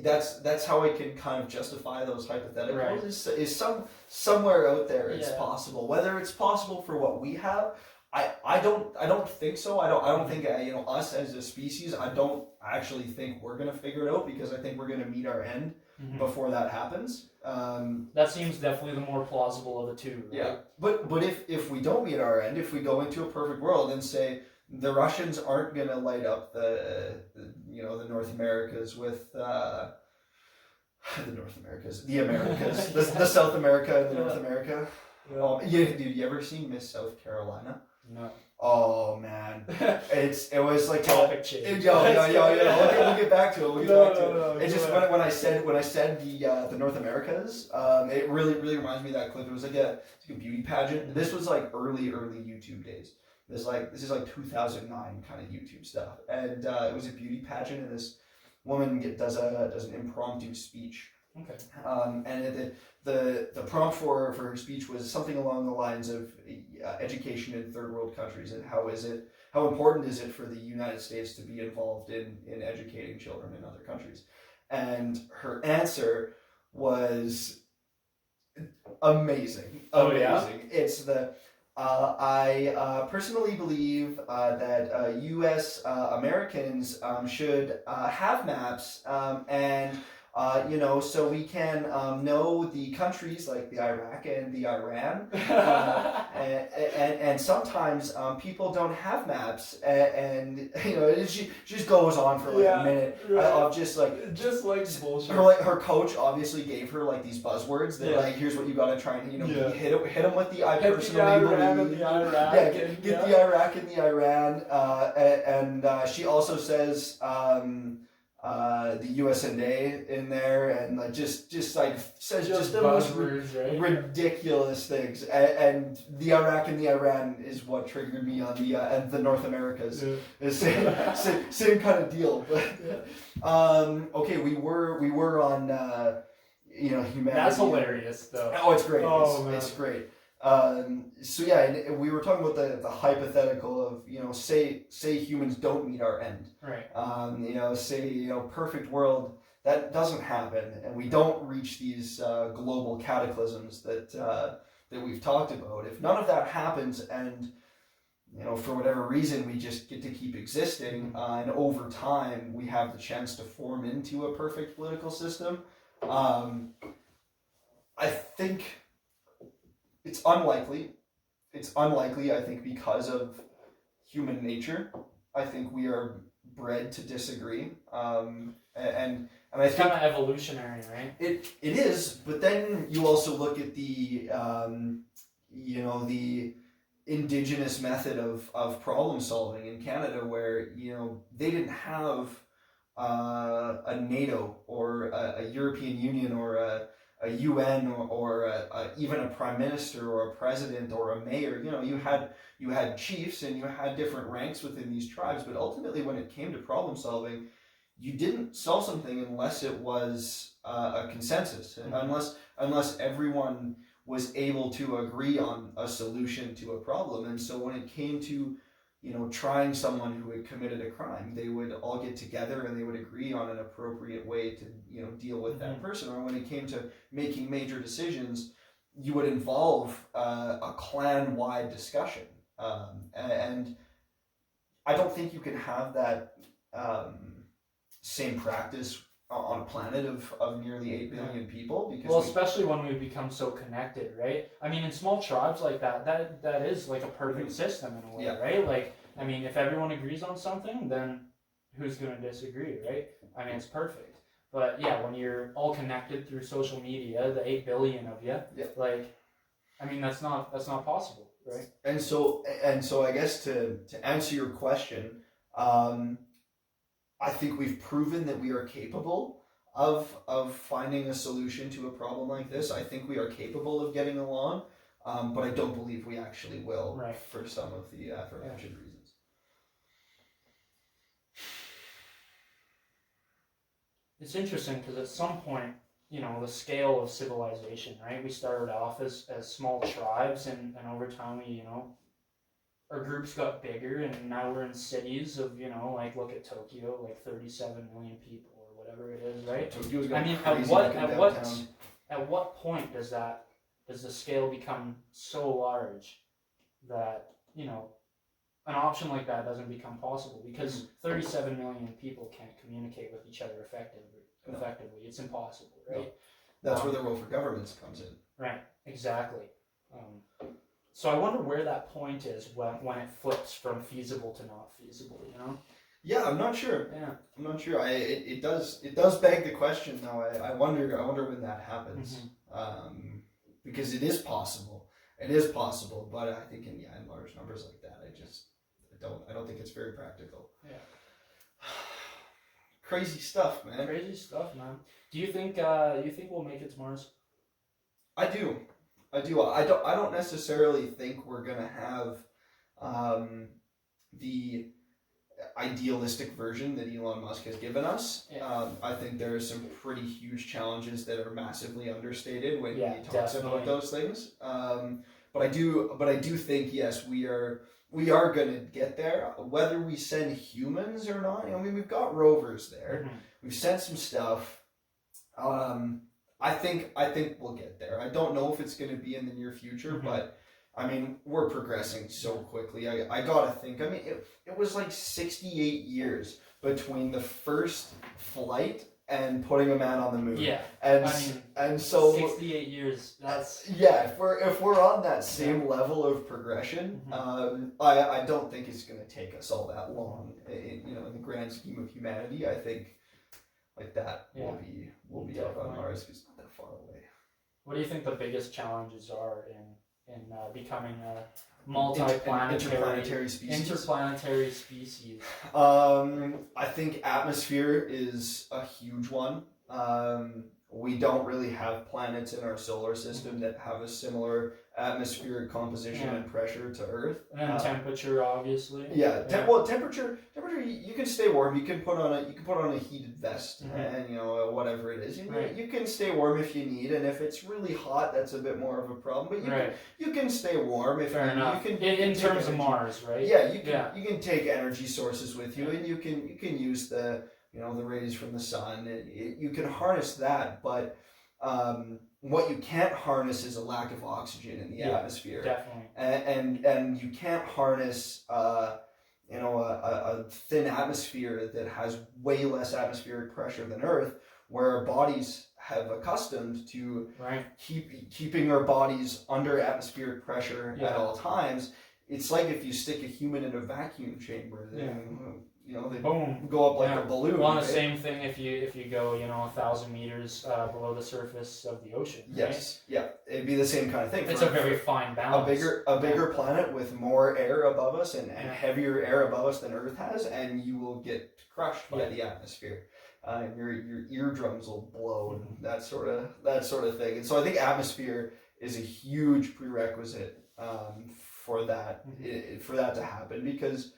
that's how I can kind of justify those hypotheticals. Is somewhere out there it's possible. Whether it's possible for what we have, I don't think so. I don't think us as a species. I don't actually think we're gonna figure it out, because I think we're gonna meet our end before that happens. That seems definitely the more plausible of the two. Right? Yeah, but if we don't meet our end, if we go into a perfect world and say the Russians aren't gonna light up the North Americas with the Americas, the South America and the North America. Dude, you ever seen Miss South Carolina? No. Oh man, it was like topic change. We'll get back to it. It's just when I said the North Americas, it really reminds me of that clip. It was like a beauty pageant. This was like early YouTube days. This is like 2009 kind of YouTube stuff, and it was a beauty pageant, and this woman does an impromptu speech. Okay. And the prompt for her speech was something along the lines of education in third world countries, and how important is it for the United States to be involved in educating children in other countries. And her answer was amazing. Oh, yeah? It's I personally believe that U.S. Americans should have maps, and so we can know the countries like the Iraq and the Iran, and sometimes people don't have maps, and she just goes on for like a minute of just like bullshit. her coach obviously gave her like these buzzwords that like here's what you got to try and hit them with the I personally believe the Iraq get the Iraq and the Iran, and she also says the US and A in there, and like just like says just the most ridiculous things, and the Iraq and the Iran is what triggered me on the and the North Americas. Same kind of deal, but okay, we were on humanity. That's hilarious though. Oh, it's great. Oh, it's great. So yeah, and we were talking about the hypothetical of say humans don't meet our end, right? Say perfect world, that doesn't happen, and we don't reach these global cataclysms that we've talked about. If none of that happens, and for whatever reason we just get to keep existing, and over time we have the chance to form into a perfect political system, I think. It's unlikely. It's unlikely, I think, because of human nature. I think we are bred to disagree. And I it's think kind of evolutionary, right? It is, but then you also look at the the indigenous method of problem solving in Canada, where they didn't have a NATO or a European Union or a UN or even a prime minister or a president or a mayor. You had chiefs and you had different ranks within these tribes, but ultimately when it came to problem solving, you didn't solve something unless it was a consensus, unless everyone was able to agree on a solution to a problem. And so when it came to trying someone who had committed a crime, they would all get together and they would agree on an appropriate way to deal with that person. Or when it came to making major decisions, you would involve a clan-wide discussion, and I don't think you can have that same practice on a planet of nearly 8 billion people, because especially when we become so connected, right? I mean, in small tribes like that is like a perfect system in a way, right? Like, I mean, if everyone agrees on something, then who's going to disagree, right? I mean, it's perfect. But yeah, when you're all connected through social media, the 8 billion of you, like, I mean, that's not possible, right? And so I guess to answer your question, I think we've proven that we are capable of finding a solution to a problem like this. I think we are capable of getting along, but I don't believe we actually will, for some of the aforementioned reasons. It's interesting because at some point, the scale of civilization, right? We started off as small tribes, and over time we, our groups got bigger, and now we're in cities of, like look at Tokyo, like 37 million people or whatever it is, right? Tokyo's got at what point does the scale become so large that an option like that doesn't become possible, because 37 million people can't communicate with each other effectively. It's impossible, right? No. That's where the role for governments comes in. Right, exactly. So I wonder where that point is when it flips from feasible to not feasible, Yeah, I'm not sure. Yeah, I'm not sure. It does beg the question though. I wonder when that happens. Because it is possible. It is possible, but I think in large numbers like that, I don't think it's very practical. Yeah. Crazy stuff, man. Crazy stuff, man. Do you think we'll make it to Mars? I do. I don't necessarily think we're gonna have the idealistic version that Elon Musk has given us. I think there are some pretty huge challenges that are massively understated when he talks about those things. But I do think, yes, we are going to get there, whether we send humans or not. I mean, we've got rovers there. We've sent some stuff. I think we'll get there. I don't know if it's going to be in the near future, but I mean, we're progressing so quickly. I gotta think. I mean, it was like 68 years between the first flight and putting a man on the moon. Yeah. And I mean, and so 68 years. That's yeah. If we're on that same level of progression, I don't think it's gonna take us all that long. In the grand scheme of humanity, I think like that will be out on Mars because it's not that far away. What do you think the biggest challenges are in becoming a interplanetary species? I think atmosphere is a huge one. We don't really have planets in our solar system that have a similar atmospheric composition and pressure to Earth. And temperature, obviously. Well, temperature. You can stay warm. You can put on a heated vest, and whatever it is. You can stay warm if you need, and if it's really hot, that's a bit more of a problem. But you can stay warm if enough. You can in terms of Mars, right? Yeah, you can take energy sources with you, and you can use the rays from the sun. You can harness that, but what you can't harness is a lack of oxygen in the atmosphere. Definitely. And you can't harness a thin atmosphere that has way less atmospheric pressure than Earth, where our bodies have accustomed to keeping our bodies under atmospheric pressure at all times. It's like if you stick a human in a vacuum chamber, then they boom, go up like a balloon. Well, the same thing if you go 1,000 meters below the surface of the ocean. Yes, it'd be the same kind of thing. It's a very fine balance. A bigger planet with more air above us and heavier air above us than Earth has, and you will get crushed by the atmosphere. Your eardrums will blow and that sort of thing. And so I think atmosphere is a huge prerequisite for that to happen, because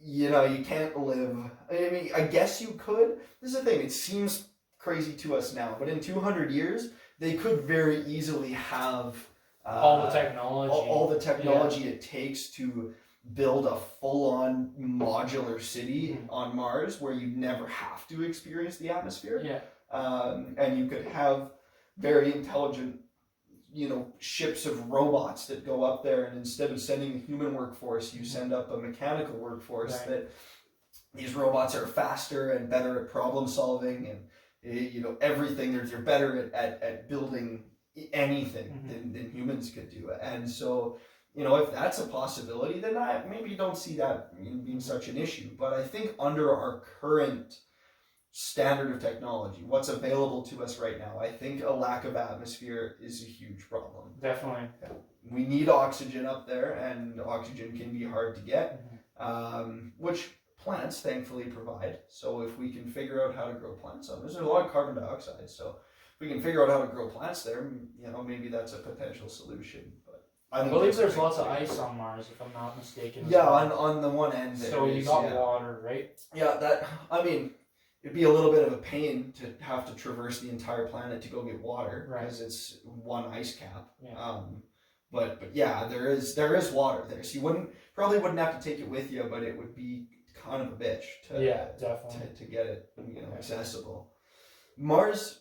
you can't live. I mean, I guess you could. This is the thing. It seems crazy to us now, but in 200 years, they could very easily have all the technology, it takes to build a full-on modular city on Mars where you never have to experience the atmosphere. And you could have very intelligent ships of robots that go up there, and instead of sending a human workforce, you send up a mechanical workforce. That these robots are faster and better at problem solving, and everything. They're better at building anything than humans could do. And so if that's a possibility, then I maybe don't see that being such an issue. But I think under our current standard of technology, what's available to us right now, I think a lack of atmosphere is a huge problem. Definitely. We need oxygen up there, and oxygen can be hard to get, which plants thankfully provide. So if we can figure out how to grow plants on there's a lot of carbon dioxide, so if we can figure out how to grow plants there, maybe that's a potential solution. But I believe there's lots of ice on Mars, if I'm not mistaken. On the one end there. So you got water, right? It'd be a little bit of a pain to have to traverse the entire planet to go get water, because it's one ice cap. But there is water there, so you probably wouldn't have to take it with you, but it would be kind of a bitch to get it accessible. Mars,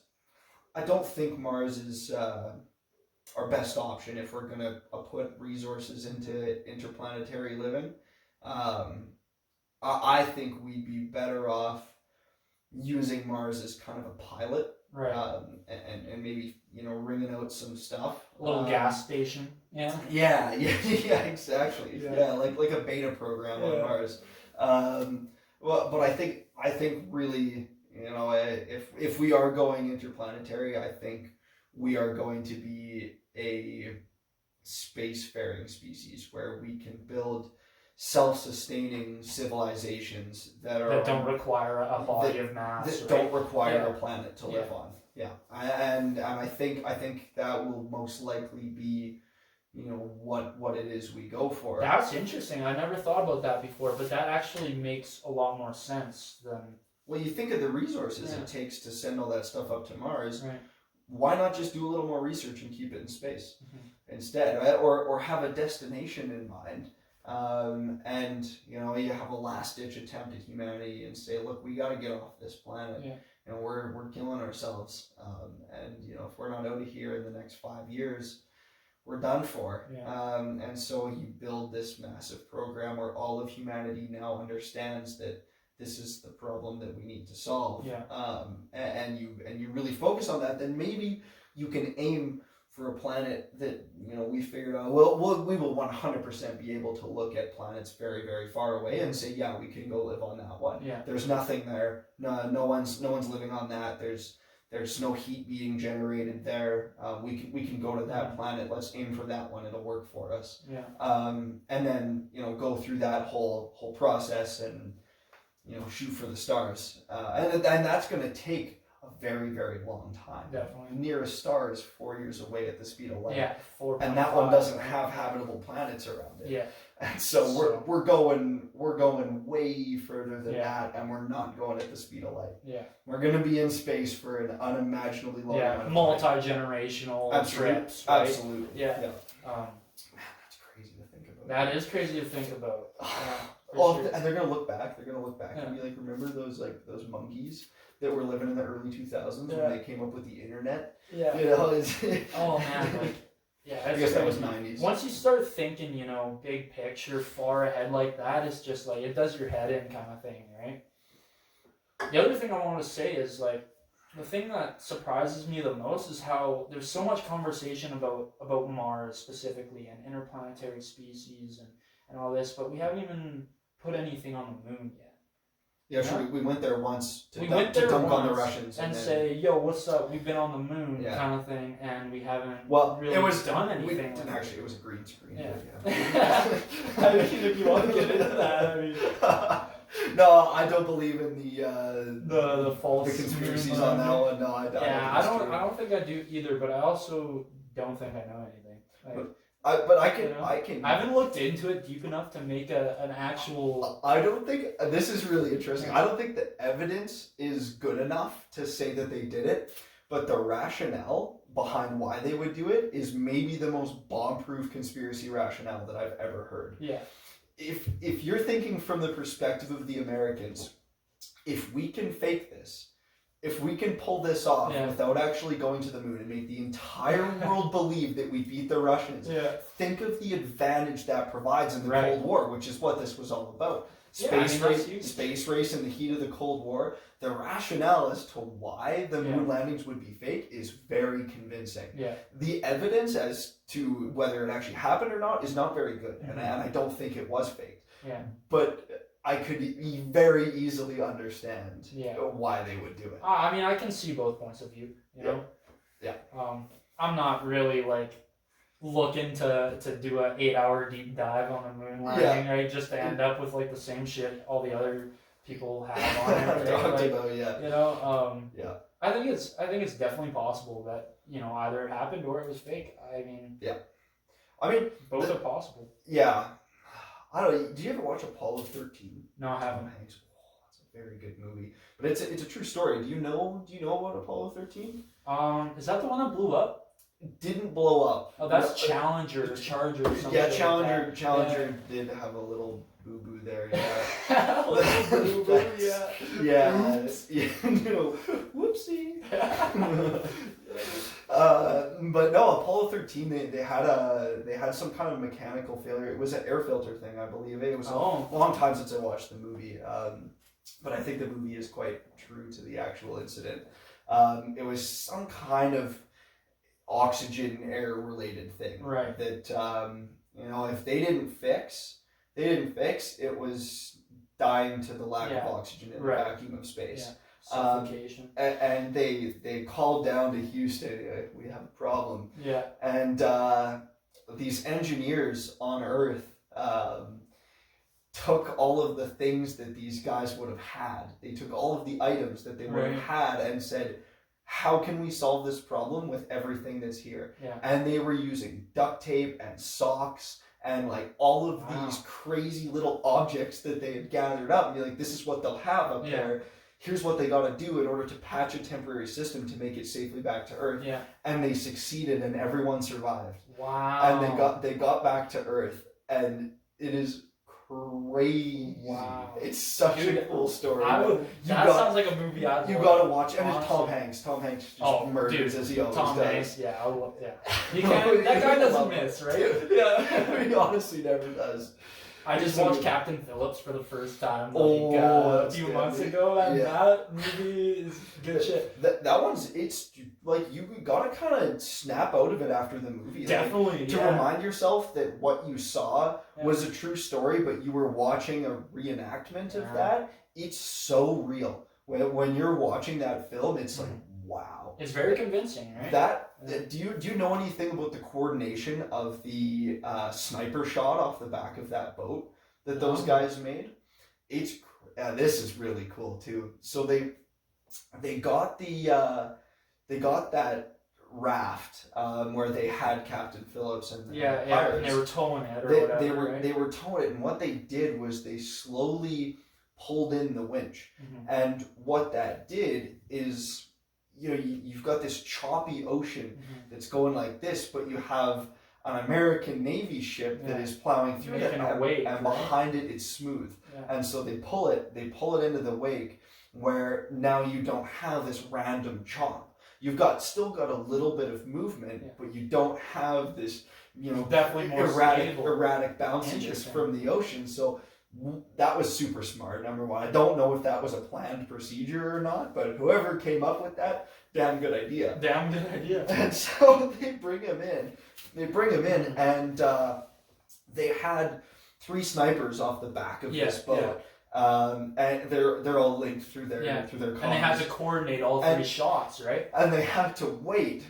I don't think Mars is our best option if we're gonna put resources into interplanetary living. I think we'd be better off using Mars as kind of a pilot, and maybe ringing out some stuff. A little gas station. Yeah, exactly. Like a beta program on Mars. But I think really, if we are going interplanetary, I think we are going to be a spacefaring species where we can build self-sustaining civilizations that don't require a body of mass, that don't require a planet to live on. And I think that will most likely be what it is we go for. That's interesting. I never thought about that before, but that actually makes a lot more sense than. Well, you think of the resources it takes to send all that stuff up to Mars. Why not just do a little more research and keep it in space instead, right? Or have a destination in mind. And you have a last-ditch attempt at humanity and say, look, we got to get off this planet. We're killing ourselves. And if we're not out of here in the next 5 years, we're done for. Yeah. And so you build this massive program where all of humanity now understands that this is the problem that we need to solve. Yeah. And you really focus on that, then maybe you can aim for a planet that, you know, we figured out, we will 100% be able to look at planets very, very far away and say, yeah, we can go live on that one. Yeah. There's nothing there. No one's living on that. There's no heat being generated there. We can go to that planet. Let's aim for that one. It'll work for us. Yeah. And then, you know, go through that whole process and, you know, shoot for the stars. And that's going to take a very, very long time. Definitely. Nearest star is 4 years away at the speed of light. Yeah. 4.5. And that one doesn't have habitable planets around it. Yeah. And so we're going way further than that, and we're not going at the speed of light. Yeah. We're going to be in space for an unimaginably long amount of time. Multi-generational trips. Right? Absolutely. Yeah. Man, that's crazy to think about. That is crazy to think about. Sure. And they're gonna look back and be like, remember those monkeys that were living in the early 2000s when they came up with the internet? Yeah. You know, oh man, like, yeah. I guess that was 90s. Once you start thinking, you know, big picture, far ahead like that, it's just like it does your head in kind of thing, right? The other thing I want to say is like the thing that surprises me the most is how there's so much conversation about Mars specifically and interplanetary species and all this, but we haven't even put anything on the moon yet. Yeah, sure. We went there once to dunk on the Russians and say, "Yo, what's up? We've been on the moon," kind of thing, and we haven't really done anything. Actually, it was a green screen. Yeah. I mean, if you want to get into that, I mean. No, I don't believe in the false conspiracies on that one. No, I don't think I do either. But I also don't think I know anything. Like, I haven't looked into it deep enough to make an actual. I don't think this is really interesting. I don't think the evidence is good enough to say that they did it, but the rationale behind why they would do it is maybe the most bomb-proof conspiracy rationale that I've ever heard. Yeah. If you're thinking from the perspective of the Americans, if we can fake this, if we can pull this off without actually going to the moon and make the entire world believe that we beat the Russians, think of the advantage that provides in the Cold War, which is what this was all about. Space race in the heat of the Cold War. The rationale as to why the moon landings would be fake is very convincing. Yeah. The evidence as to whether it actually happened or not is not very good, and I don't think it was fake. Yeah. But I could very easily understand why they would do it. I mean, I can see both points of view, you know? Yeah. I'm not really, like, looking to do an 8-hour deep dive on the moon landing, right? Just to end up with, like, the same shit all the other people have on it. Right? You know, I think it's definitely possible that, you know, either it happened or it was fake. I mean, both are possible. Yeah. I don't know. Did you ever watch Apollo 13? No, I haven't. That's a very good movie, but it's a true story. Do you know about Apollo 13? Is that the one that blew up? It didn't blow up. Oh, that's Challenger or Charger or something. Yeah, Challenger did have a little boo boo there. Yeah. A little boo boo. Yeah. Yeah. You know, whoopsie. But no, Apollo 13. They had some kind of mechanical failure. It was an air filter thing, I believe. It was a long time since I watched the movie. But I think the movie is quite true to the actual incident. It was some kind of oxygen air related thing. Right. That you know, if they didn't fix, it was dying to the lack of oxygen in the vacuum of space. Yeah. Suffocation. And they called down to Houston. We have a problem. Yeah. And these engineers on Earth took all of the things that these guys would have had. They took all of the items that they would have had and said, how can we solve this problem with everything that's here? Yeah. And they were using duct tape and socks and like all of these crazy little objects that they had gathered up. And you're like, this is what they'll have up there. Here's what they got to do in order to patch a temporary system to make it safely back to Earth. Yeah. And they succeeded, and everyone survived. Wow. And they got back to Earth, and it is crazy. Wow. It's such a cool story. Sounds like a movie you gotta watch it. And it's Awesome. Tom Hanks. Tom Hanks just murders as he always Tom does. Hanks, yeah. You can't, that guy doesn't miss, right? Yeah, he honestly never does. I just watched Captain Phillips for the first time a few months good. ago, and that movie is good shit. That one's, it's like you gotta kind of snap out of it after the movie. Definitely, like, to remind yourself that what you saw was a true story, but you were watching a reenactment of that. It's so real. When you're watching that film, it's like, wow. It's very convincing, right? Do you know anything about the coordination of the sniper shot off the back of that boat that those guys made? It's this is really cool too. So they got that raft where they had Captain Phillips and pirates. And they were towing it or whatever. They were towing it, and what they did was they slowly pulled in the winch, and what that did is, you've got this choppy ocean that's going like this, but you have an American Navy ship that is plowing through it, and behind it it's smooth. And so they pull it into the wake, where now you don't have this random chop. You've still got a little bit of movement, but you don't have this, definitely more erratic bounciness from the ocean. So that was super smart, number one. I don't know if that was a planned procedure or not, but whoever came up with that, damn good idea. And so they bring him in, and they had 3 snipers off the back of this boat. And they're all linked through their comms. And they had to coordinate all 3 shots, right? And they had to wait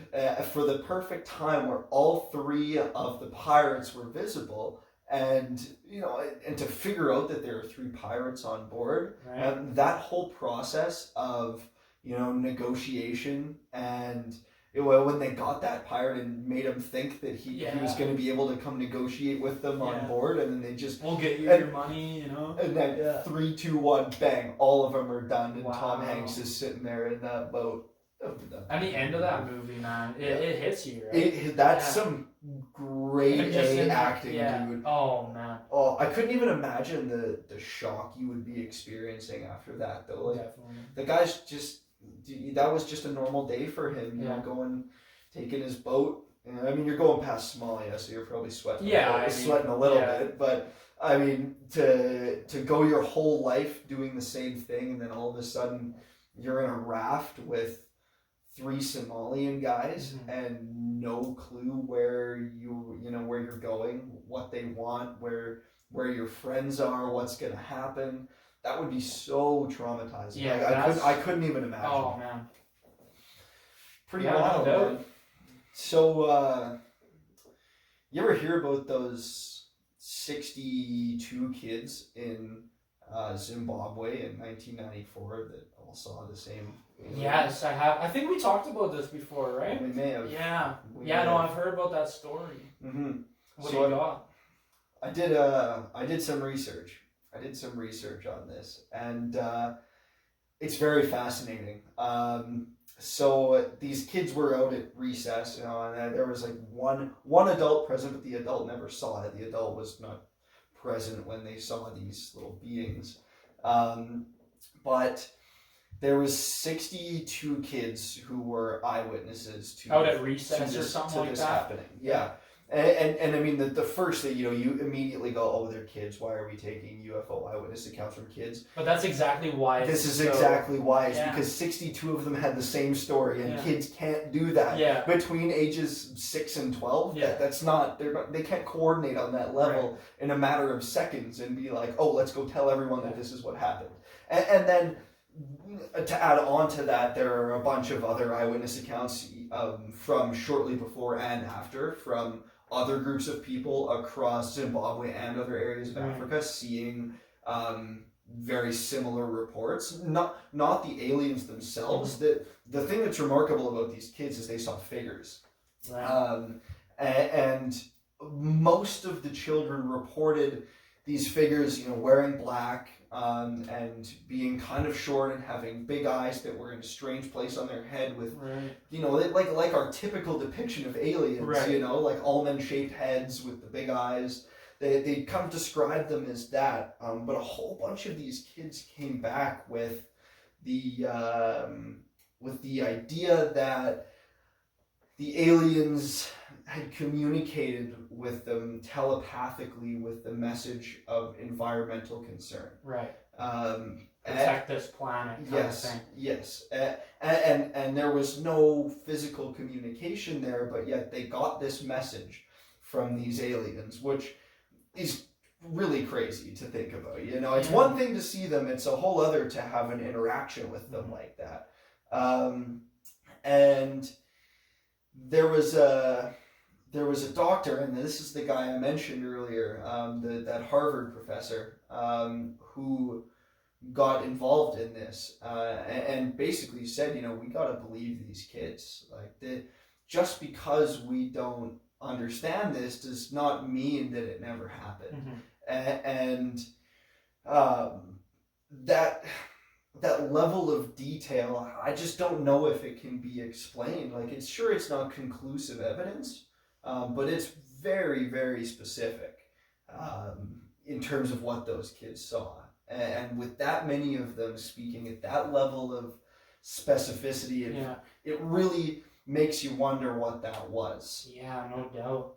for the perfect time where all 3 of the pirates were visible. And and to figure out that there are 3 pirates on board, and that whole process of negotiation, and when they got that pirate and made him think that he was going to be able to come negotiate with them on board, and then they just we'll get you your money, and then 3, 2, 1, bang, all of them are done, and Tom Hanks is sitting there in that boat. And the end of that movie, man, it hits you, right? That's some great acting, dude. Oh, man. Oh, I couldn't even imagine the shock you would be experiencing after that, though. Like, definitely. The guy's that was just a normal day for him, taking his boat. I mean, you're going past Somalia, so you're probably sweating. Sweating a little bit, but I mean, to go your whole life doing the same thing, and then all of a sudden you're in a raft with 3 Somalian guys and no clue where you're going, what they want, where your friends are, what's gonna happen. That would be so traumatizing. Yeah, I couldn't even imagine. Oh man, pretty wild. Man. So, you ever hear about those 62 kids in Zimbabwe in 1994 that all saw the same? Yes, I have. I think we talked about this before, right? We may have. No, I've heard about that story. What do you got? I did some research. I did some research on this, and it's very fascinating. So these kids were out at recess, and there was like one adult present, but the adult never saw it. The adult was not present when they saw these little beings. But there was 62 kids who were eyewitnesses to out at recess or something like that. Happening. Yeah. And I mean, the first thing, you immediately go, oh, they're kids. Why are we taking UFO eyewitness accounts from kids? But that's exactly why. Exactly why. It's because 62 of them had the same story, and kids can't do that. Yeah. Between ages 6 and 12, that's not, they can't coordinate on that level in a matter of seconds and be like, oh, let's go tell everyone that this is what happened. And then to add on to that, there are a bunch of other eyewitness accounts from shortly before and after, from other groups of people across Zimbabwe and other areas of Africa seeing very similar reports. Not the aliens themselves. The thing that's remarkable about these kids is they saw figures. And most of the children reported these figures, wearing black, and being kind of short and having big eyes that were in a strange place on their head with, like our typical depiction of aliens, like almond-shaped heads with the big eyes. they kind of described them as that. But a whole bunch of these kids came back with the idea that the aliens had communicated with them telepathically with the message of environmental concern. Right. Um, Protect this planet. Yes, yes. And there was no physical communication there, but yet they got this message from these aliens, which is really crazy to think about. You know, it's one thing to see them, it's a whole other to have an interaction with them like that. And there was a doctor, and this is the guy I mentioned earlier, that Harvard professor, who got involved in this, and basically said, you know, we got to believe these kids. Like, just because we don't understand this does not mean that it never happened. And that level of detail, I just don't know if it can be explained. Like, it's not conclusive evidence, but it's very, very specific in terms of what those kids saw. And with that many of them speaking at that level of specificity, it really makes you wonder what that was. Yeah, no doubt.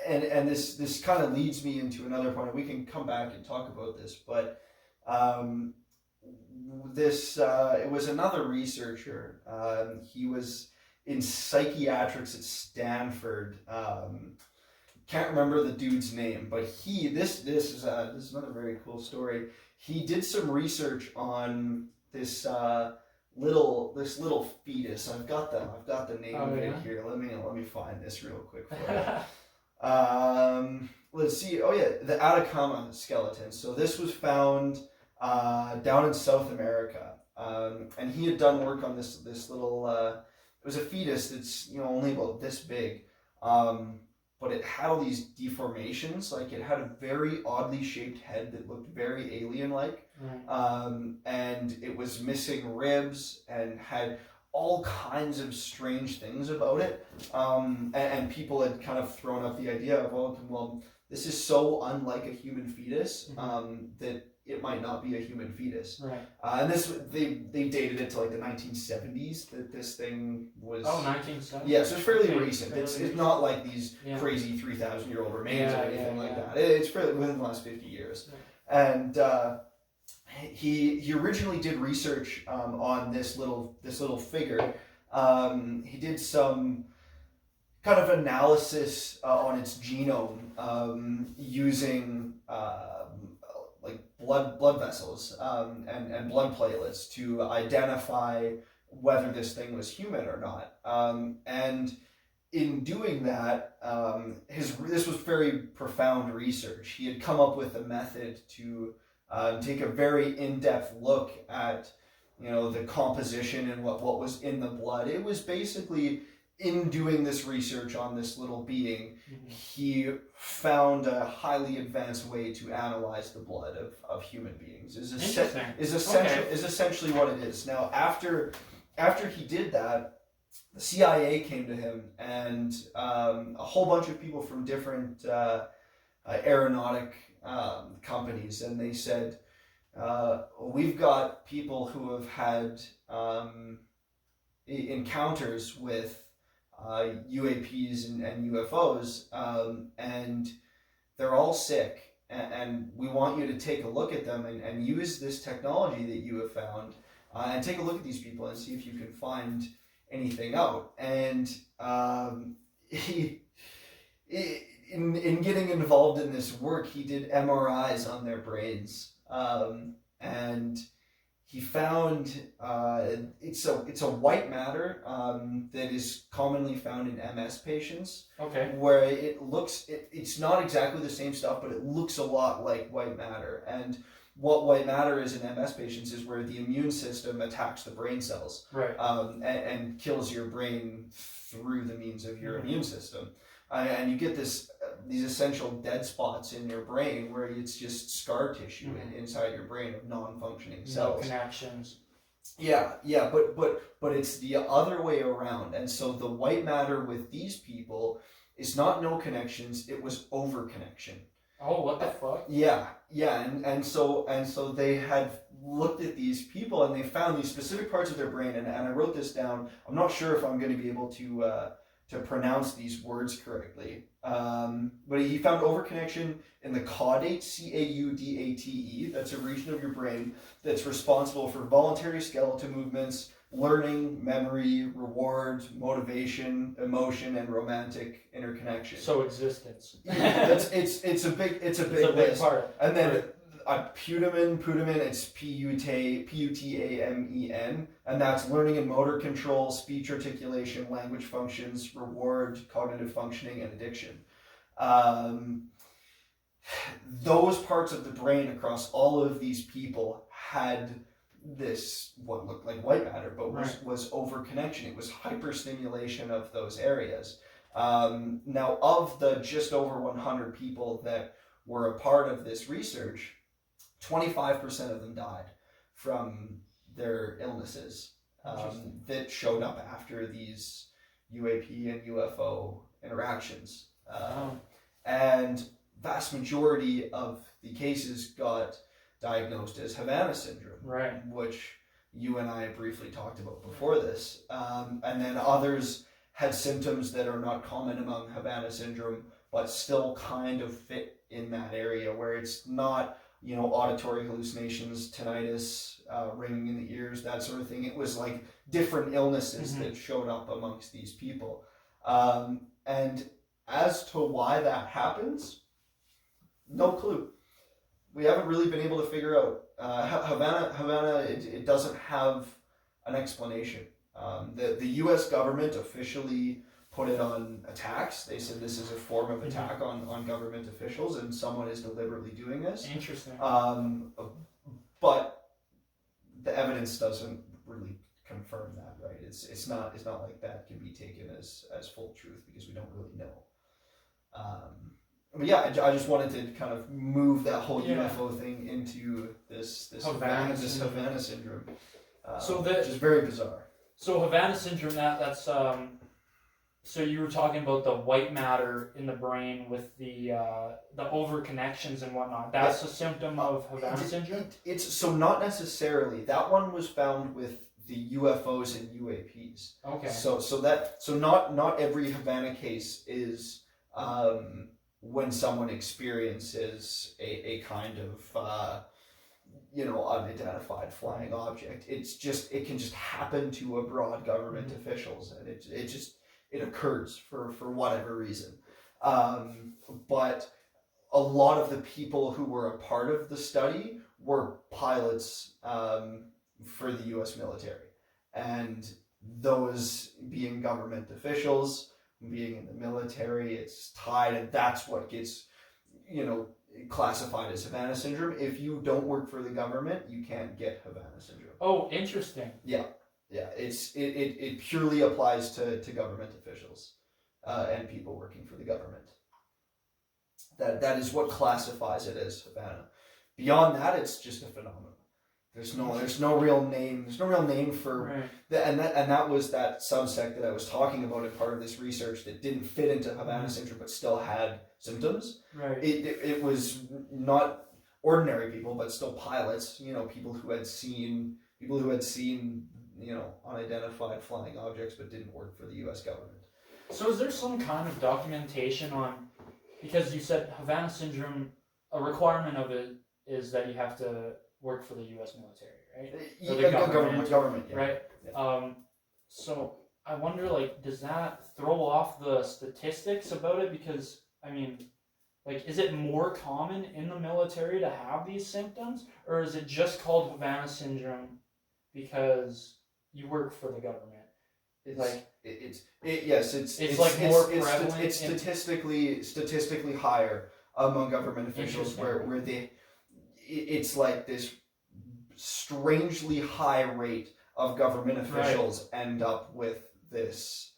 And this kind of leads me into another point. We can come back and talk about this, but it was another researcher. He was in psychiatrics at Stanford. Can't remember the dude's name, but this is another very cool story. He did some research on this little fetus. I've got the name of it here. Let me find this real quick for you. Let's see. Oh yeah, the Atacama skeleton. So this was found down in South America, and he had done work on this little. It was a fetus that's, you know, only about this big. But it had all these deformations. Like, it had a very oddly shaped head that looked very alien-like. And it was missing ribs and had all kinds of strange things about it. And people had kind of thrown up the idea of, well, this is so unlike a human fetus that it might not be a human fetus. Right. And they dated it to like the 1970s that this thing was. Oh, 1970s. Yeah, so it's fairly recent. It's not like these crazy 3,000-year-old remains or anything like that. It's fairly within the last 50 years. Right. And he originally did research on this little figure. He did some kind of analysis on its genome using like blood vessels and blood platelets to identify whether this thing was human or not. And in doing that, this was very profound research. He had come up with a method to take a very in-depth look at, you know, the composition and what was in the blood. It was basically, in doing this research on this little being, he found a highly advanced way to analyze the blood of human beings. Is essentially what it is. Now, after he did that, the CIA came to him, and a whole bunch of people from different aeronautic companies, and they said, we've got people who have had encounters with UAPs and UFOs, and they're all sick, and we want you to take a look at them and use this technology that you have found, and take a look at these people and see if you can find anything out. And in getting involved in this work, he did MRIs on their brains, and he found it's a white matter that is commonly found in MS patients. Okay. Where it's not exactly the same stuff, but it looks a lot like white matter. And what white matter is in MS patients is where the immune system attacks the brain cells, right? And kills your brain through the means of your immune system. And you get these essential dead spots in your brain where it's just scar tissue inside your brain of non-functioning cells. No connections. Yeah, but it's the other way around. And so the white matter with these people It's not no connections, it was over connection. Oh, what the fuck? Yeah, and so they had looked at these people and they found these specific parts of their brain, and I wrote this down. I'm not sure if I'm going to be able to pronounce these words correctly, but he found overconnection in the caudate, caudate. That's a region of your brain that's responsible for voluntary skeletal movements, learning, memory, reward, motivation, emotion, and romantic interconnection. So existence. It's a big list. Part. And then putamen, it's Putamen, and that's learning and motor control, speech articulation, language functions, reward, cognitive functioning, and addiction. Those parts of the brain across all of these people had this, what looked like white matter, but was over connection. It was hyperstimulation of those areas. Now, of the just over 100 people that were a part of this research, 25% of them died from their illnesses that showed up after these UAP and UFO interactions. And vast majority of the cases got diagnosed as Havana syndrome, which you and I briefly talked about before this. And then others had symptoms that are not common among Havana syndrome, but still kind of fit in that area where it's not, auditory hallucinations, tinnitus, ringing in the ears, that sort of thing. It was like different illnesses that showed up amongst these people. And as to why that happens, no clue. We haven't really been able to figure out. Havana, it doesn't have an explanation. The U.S. government officially put it on attacks. They said this is a form of attack on government officials, and someone is deliberately doing this. Interesting. But the evidence doesn't really confirm that, right? It's not like that can be taken as full truth because we don't really know. But yeah, I just wanted to kind of move that whole UFO thing into this Havana syndrome, which is very bizarre. So Havana syndrome, that's so you were talking about the white matter in the brain with the overconnections and whatnot. That's a symptom of Havana syndrome? It's so not necessarily. That one was found with the UFOs and UAPs. Okay. So not every Havana case is when someone experiences a kind of unidentified flying object. It can just happen to abroad government officials, and it occurs for whatever reason. But a lot of the people who were a part of the study were pilots for the U.S. military, and those being government officials, being in the military, it's tied, and that's what gets classified as Havana syndrome. If you don't work for the government, you can't get Havana syndrome. Oh, interesting. Yeah, it purely applies to government officials and people working for the government. That is what classifies it as Havana. Beyond that, it's just a phenomenon. There's no real name. There's no real name for that was that subsect that I was talking about in part of this research that didn't fit into Havana syndrome but still had symptoms. Right. It was not ordinary people, but still pilots. People who had seen unidentified flying objects but didn't work for the U.S. government. So is there some kind of documentation on, because you said Havana syndrome, a requirement of it is that you have to work for the U.S. military, right? Government, yeah. Right? Yeah. So I wonder, does that throw off the statistics about it? Because, is it more common in the military to have these symptoms? Or is it just called Havana syndrome because you work for the government? It's more prevalent. It's statistically higher among government officials where it's like this strangely high rate of government officials end up with this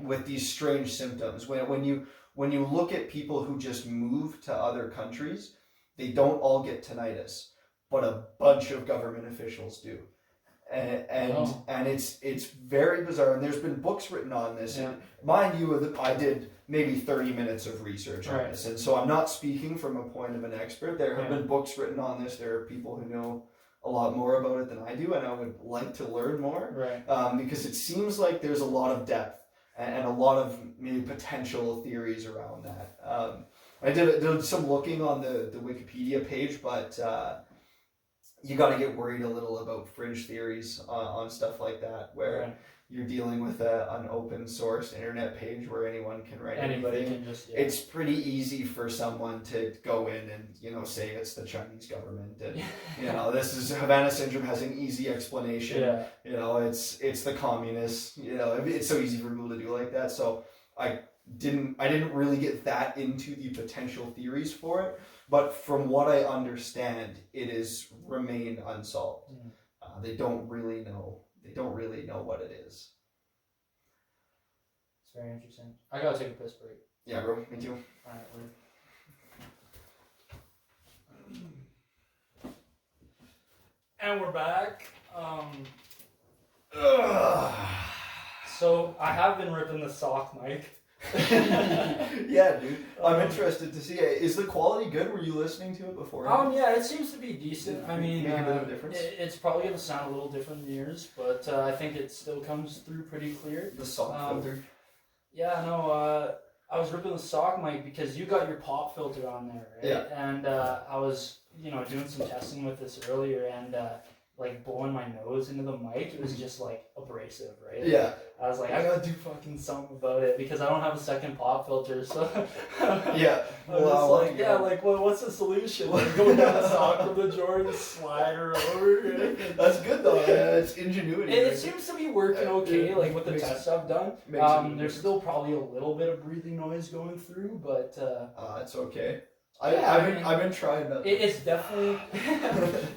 with these strange symptoms. When you look at people who just move to other countries, they don't all get tinnitus, but a bunch of government officials do. and it's very bizarre. And there's been books written on this. Yeah. And mind you, I did maybe 30 minutes of research on this, and so I'm not speaking from a point of an expert. There have been books written on this. There are people who know a lot more about it than I do, and I would like to learn more. Because it seems like there's a lot of depth and a lot of maybe potential theories around that. I did some looking on the Wikipedia page, but you got to get worried a little about fringe theories on stuff like that, where you're dealing with an open source internet page where anyone can write anything. Can just, It's pretty easy for someone to go in and say it's the Chinese government, and this is Havana syndrome has an easy explanation. It's the communists. It's so easy for people to do like that. So I didn't really get that into the potential theories for it, but from what I understand, it is remained unsolved. They don't really know. They don't really know what it is. It's very interesting. I gotta take a piss break. Yeah, bro. Me too. Alright, and we're back. So I have been ripping the sock mic. Yeah, dude. I'm interested to see it. Is the quality good? Were you listening to it before? Yeah, it seems to be decent. I mean, make a bit of a difference. It's probably gonna sound a little different than yours, but I think it still comes through pretty clear. The sock filter. Yeah, no. I was ripping the sock mic because you got your pop filter on there, right? Yeah. And I was, doing some testing with this earlier, and blowing my nose into the mic, it was just abrasive, right? Yeah. I was like, I gotta do fucking something about it because I don't have a second pop filter, so yeah. What's the solution? Go down the sock with the drawer and slide her over. Right? That's good though. Yeah, it's ingenuity. It seems to be working okay, with the tests I've done. There's still probably a little bit of breathing noise going through, but it's okay. I've been trying that. It's definitely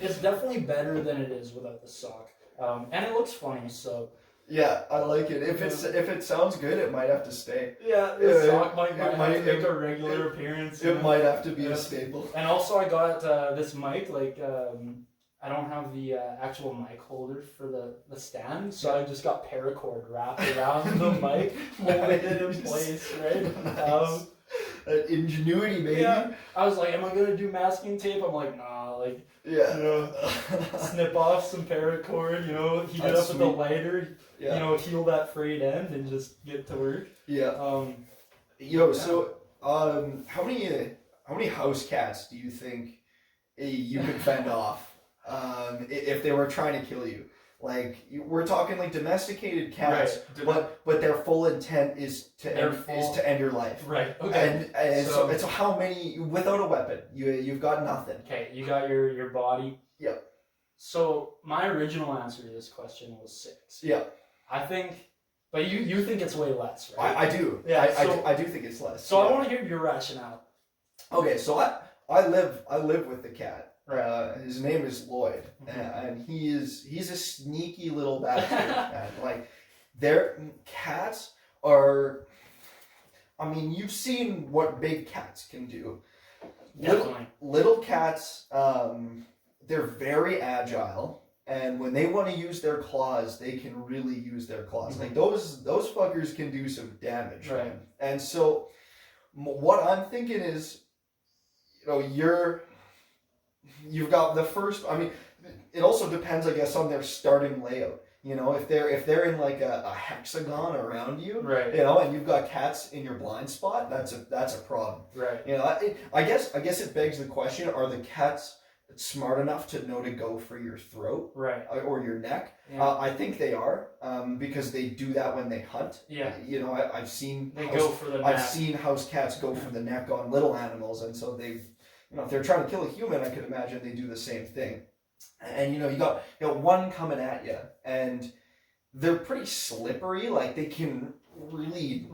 it's definitely better than it is without the sock, and it looks funny. So yeah, I like it. If it sounds good, it might have to stay. Yeah, the sock might have to make a regular appearance. It might have to be a staple. And also, I got this mic. I don't have the actual mic holder for the stand, so I just got paracord wrapped around the mic, molded it in place, right? Nice. Ingenuity, baby. Yeah. I was like, am I gonna do masking tape? I'm like, nah. Snip off some paracord, heat it up with a lighter, heal that frayed end, and just get to work. Yeah. So how many house cats do you think you could fend off if they were trying to kill you? We're talking domesticated cats, right. but their full intent is to end your life. Right. Okay. And so how many without a weapon? You've got nothing. Okay. You got your body. Yep. So my original answer to this question was 6. Yeah. I think, but you think it's way less, right? I do. Yeah. I do think it's less. So I want to hear your rationale. Okay. So I live with the cat. Right. His name is Lloyd, and he's a sneaky little bastard. And their cats are. I mean, you've seen what big cats can do. Definitely. Little cats, they're very agile, and when they want to use their claws, they can really use their claws. Those fuckers can do some damage. Right. Man. And so, what I'm thinking is, you've got the first. I mean, it also depends, I guess, on their starting layout. If they're in a hexagon around you, right? And you've got cats in your blind spot, that's a problem, right? I guess it begs the question: are the cats smart enough to know to go for your throat, right, or your neck? Yeah. I think they are, because they do that when they hunt. Yeah. I've seen go for the neck. I've seen house cats go for the neck on little animals, and so they've. If they're trying to kill a human, I could imagine they do the same thing. And you got one coming at you, and they're pretty slippery. They can really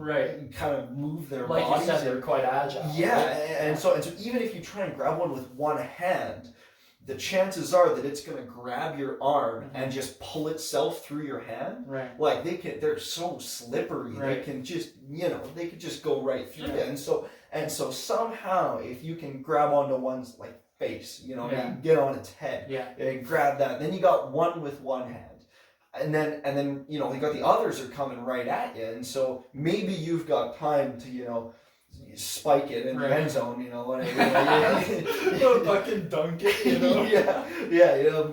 kind of move their bodies. Like you said, they're quite agile. Yeah, and so even if you try and grab one with one hand, the chances are that it's going to grab your arm and just pull itself through your hand. Right. They're so slippery. Right. They can just they could just go right through you. And so somehow, if you can grab onto one's face, and get on its head, and grab that, then you got one with one hand. and then you got the others are coming right at you, and so maybe you've got time to spike it in the end zone, fucking dunk it, yeah,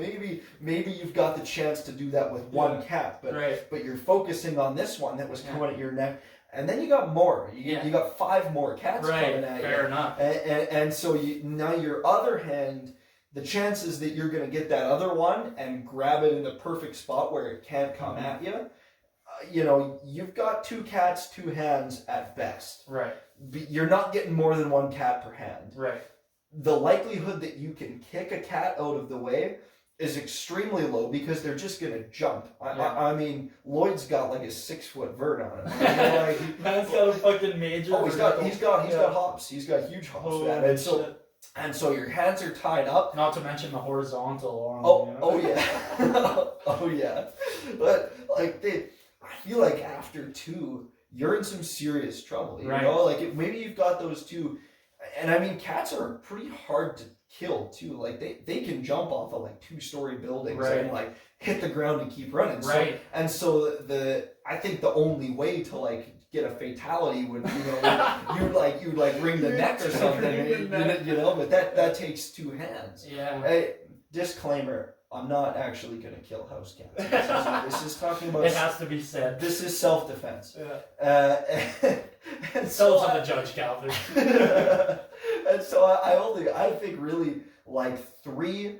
maybe you've got the chance to do that with one cat, but you're focusing on this one that was coming at your neck. And then you got more. You got 5 more cats coming at you. Fair enough. And so now your other hand, the chances that you're going to get that other one and grab it in the perfect spot where it can't come at you, you've got 2 cats, 2 hands at best. Right. You're not getting more than 1 cat per hand. Right. The likelihood that you can kick a cat out of the way is extremely low because they're just gonna jump. I mean, Lloyd's got like a 6-foot vert on him. Man's got a fucking major. Oh, he's got hops. He's got huge hops. And so your hands are tied up. Not to mention the horizontal arm. Oh yeah. Oh yeah. But I feel like after 2, you're in some serious trouble. You know, like maybe you've got those 2, and I mean, cats are pretty hard to kill too. Like they can jump off of like 2-story buildings and like hit the ground and keep running. So I think the only way to like get a fatality would you'd like wring the neck or something, but that takes 2 hands. Disclaimer: I'm not actually gonna kill house cats. This is talking about. It has to be said. This is self-defense. And so to the judge, Calvin. And so I think really like 3,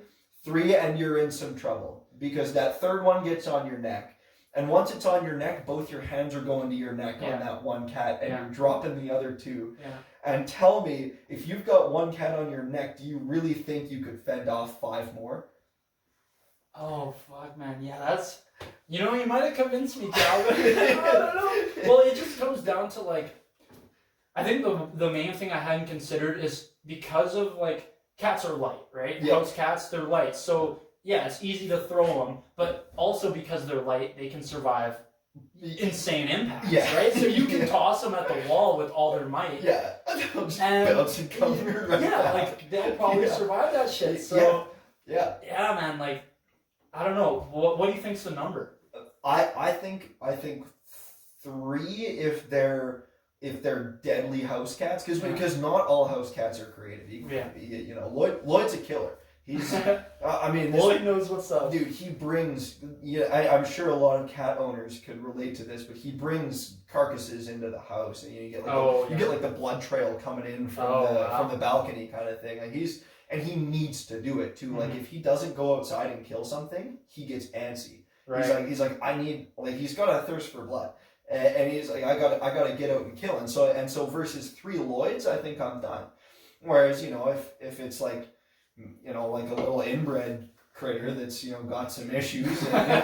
and you're in some trouble because that 3rd one gets on your neck, and once it's on your neck, both your hands are going to your neck on that 1 cat, and you're dropping the other 2. And tell me, if you've got 1 cat on your neck, do you really think you could fend off 5 more? Oh fuck, man! Yeah, that's you might have convinced me, Calvin. I don't know. Well, it just comes down to like. I think the main thing I hadn't considered is because of like cats are light, right? House cats, they're light. So yeah, it's easy to throw them, but also because they're light, they can survive insane impacts, right? So you can toss them at the wall with all their might. And come back. Like they'll probably survive that shit. So yeah, man. Like I don't know. What do you think's the number? I think 3 if they're deadly house cats, because not all house cats are created equally. Lloyd's a killer. He's, Lloyd knows what's up, dude. He brings, I'm sure a lot of cat owners could relate to this, but he brings carcasses into the house, and you get like the blood trail coming in from the balcony kind of thing. Like he needs to do it too. Like if he doesn't go outside and kill something, he gets antsy. He's like I need, like he's got a thirst for blood. And he's like, I gotta get out and kill. And so versus 3 Lloyds, I think I'm done. Whereas, if it's like, like a little inbred critter that's, got some issues, and,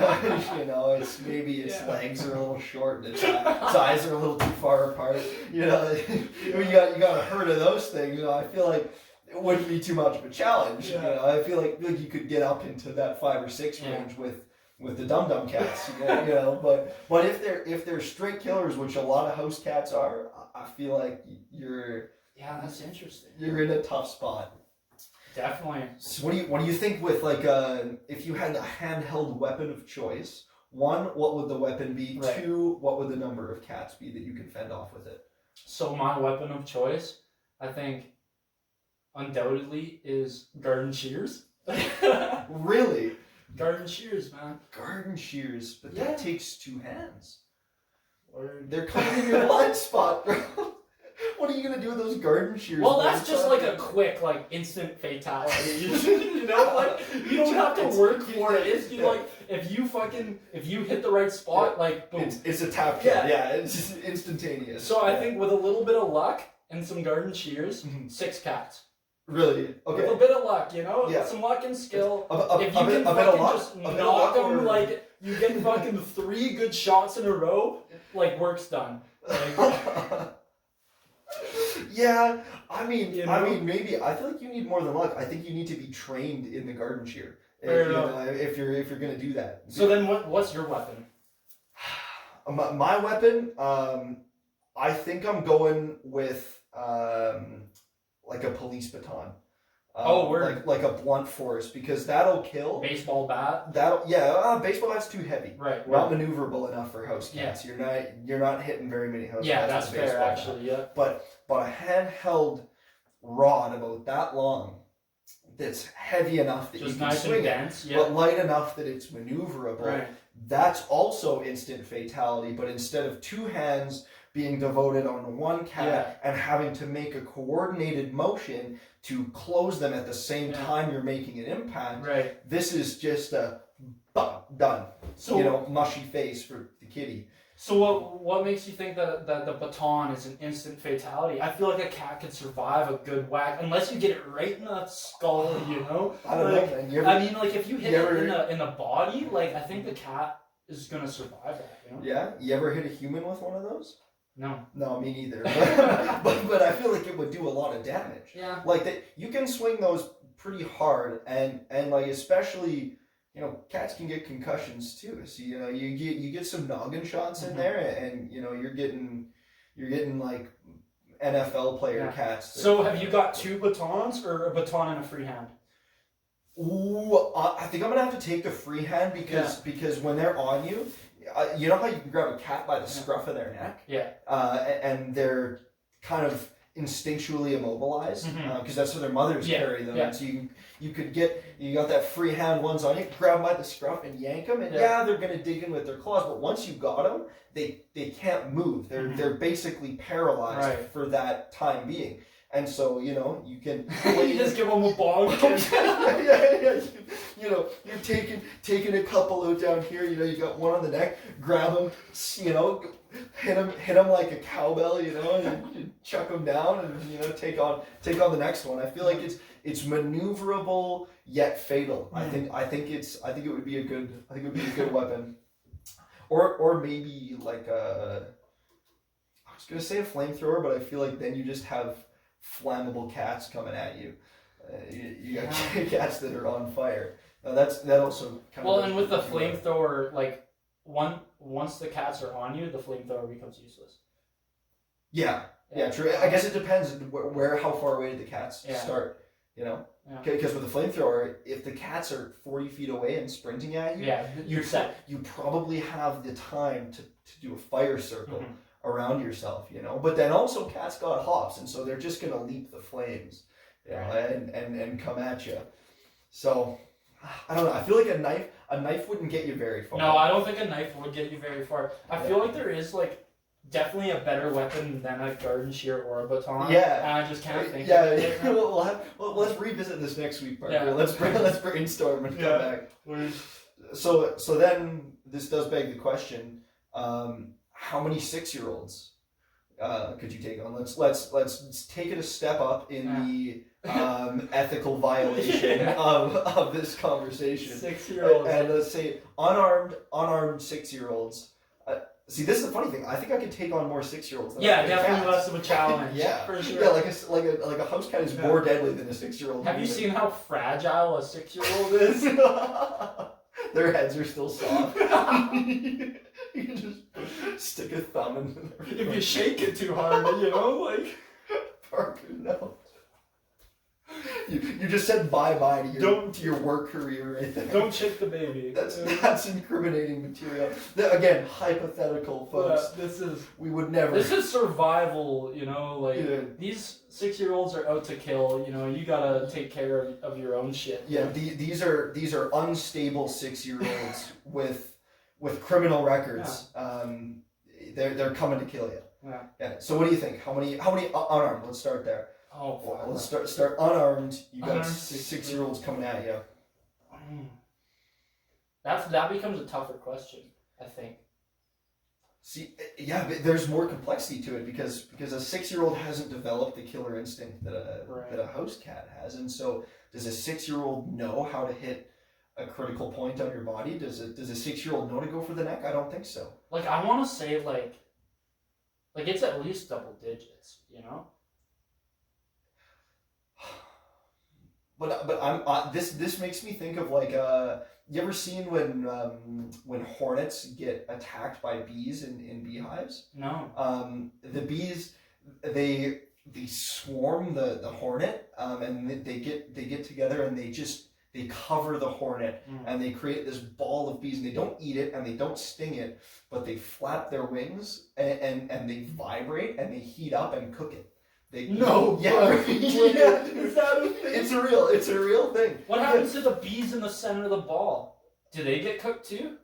it's maybe its legs are a little short, and its eyes are a little too far apart. You got a herd of those things. I feel like it wouldn't be too much of a challenge. I feel like you could get up into that 5 or 6 range with the dum-dum cats, but if they're straight killers, which a lot of house cats are, I feel like you're that's interesting. You're in a tough spot. Definitely. So what do you think with like if you had a handheld weapon of choice? 1, what would the weapon be? 2, what would the number of cats be that you could fend off with it? So my weapon of choice, I think, undoubtedly, is garden shears. Really? Garden shears, man. Garden shears, but that takes 2 hands. They're coming in your blind spot, bro. What are you gonna do with those garden shears? Well, that's just like a quick, like instant fatality. You don't have to work for it. It's if you hit the right spot, like boom. It's a tap kill. Yeah, it's just instantaneous. So I think with a little bit of luck and some garden shears, 6 cats. Really? Okay. With a bit of luck, some luck and skill. If you can just knock them, like you get fucking 3 good shots in a row, like work's done. Like, yeah, I mean, maybe I feel like you need more than luck. I think you need to be trained in the garden shear. If you're gonna do that. So then, what's your weapon? My weapon, I think I'm going with like a police baton. Word. like a blunt force, because that'll kill. Baseball bat. Baseball bat's too heavy. Right. Not maneuverable enough for house cats. Yeah. You're not hitting very many house Yeah, cats. that's with a fair baseball actually. bat. Yeah. But a handheld rod about that long, that's heavy enough that Just you can nice swing and it, dense. Yeah. but light enough that it's maneuverable. Right. That's also instant fatality, but instead of two hands being devoted on one cat and having to make a coordinated motion to close them at the same time you're making an impact, right. This is just a done. So, mushy face for the kitty. So what makes you think that the baton is an instant fatality? I feel like a cat could survive a good whack unless you get it right in the skull, you know? I don't know, man. Like if you hit it in the body, like I think the cat is gonna survive that, you know? Yeah? You ever hit a human with one of those? No. No, me neither. But I feel like it would do a lot of damage. Yeah. Like you can swing those pretty hard, and like especially, cats can get concussions too. So you get some noggin shots in there, and you're getting like NFL player cats. So have you got two batons or a baton and a free hand? Ooh, I think I'm gonna have to take the free hand because when they're on you, you know how you can grab a cat by the scruff of their neck? Yeah. And they're kind of instinctually immobilized because that's how their mothers carry them. Yeah. So you got that free hand ones on you, grab them by the scruff and yank them, and they're gonna dig in with their claws. But once you got them, they can't move. They're basically paralyzed for that time being. And so, you can... you just give them a ball. You're taking a couple out down here, you got one on the neck, grab them, hit them like a cowbell, and you chuck them down and, take on the next one. I feel like it's maneuverable yet fatal. I think it would be a good weapon. Or maybe like I was going to say a flamethrower, but I feel like then you just have flammable cats coming at you. You got cats that are on fire. That also kind of... and with the flamethrower, like once the cats are on you, the flamethrower becomes useless. Yeah, true. I guess it depends how far away did the cats start. Because with the flamethrower, if the cats are 40 feet away and sprinting at you, you're set. You probably have the time to do a fire circle around yourself, But then also cats got hops, and so they're just gonna leap the flames, and come at you. So I don't know. I feel like a knife wouldn't get you very far. No, I don't think a knife would get you very far. I feel like there is definitely a better weapon than a garden shear or a baton. Yeah. And I just can't think of it. Let's revisit this next week, Parker. Yeah. Let's brainstorm and come back. So then this does beg the question, how many 6-year-olds could you take on? Let's take it a step up in the ethical violation of this conversation. 6-year-olds. And let's say unarmed 6-year-olds. See, this is the funny thing. I think I could take on more 6-year-olds. Definitely less of a challenge. For sure. Yeah, like a house cat is more deadly than a 6-year-old. Have you seen how fragile a 6-year-old is? Their heads are still soft. You can just stick a thumb in them. If you shake it too hard, Parker, no. You just said bye-bye to your work career right there. Don't shake the baby. That's incriminating material. Again, hypothetical, folks. We would never. This is survival, These 6-year-olds are out to kill, you gotta take care of your own shit. Yeah, these are unstable 6-year-olds with criminal records. They're coming to kill you. Yeah. So what do you think? How many unarmed? Let's start there. Oh, well, let's start unarmed. You got 6-year-olds coming at you. That becomes a tougher question, I think. See, but there's more complexity to it because a 6-year-old hasn't developed the killer instinct that a house cat has, and so does a 6-year-old know how to hit a critical point on your body? Does a 6-year-old know to go for the neck? I don't think so. I want to say it's at least double digits, But I'm this makes me think of you ever seen when hornets get attacked by bees in beehives? No. The bees, they they swarm the hornet, and they get together and they cover the hornet, and they create this ball of bees, and they don't eat it and they don't sting it, but they flap their wings and they vibrate and they heat up and cook it. No, yeah, yeah, is that a thing? It's a real thing. What happens to the bees in the center of the ball? Do they get cooked too?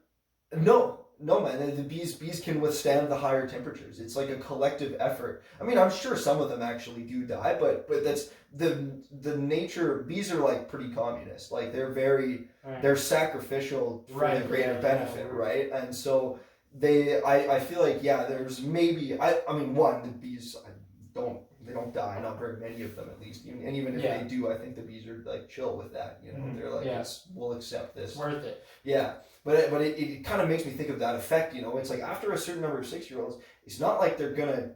No, man. The bees can withstand the higher temperatures. It's like a collective effort. I mean, I'm sure some of them actually do die, but that's the nature. Bees are like pretty communist. Like they're sacrificial for the greater benefit, right? And so I feel like there's maybe I mean the bees don't die, not very many of them at least. And even if they do, I think the bees are like chill with that. They're like, we'll accept this. It's worth it. Yeah, but it kind of makes me think of that effect. It's like after a certain number of 6-year-olds, it's not like they're gonna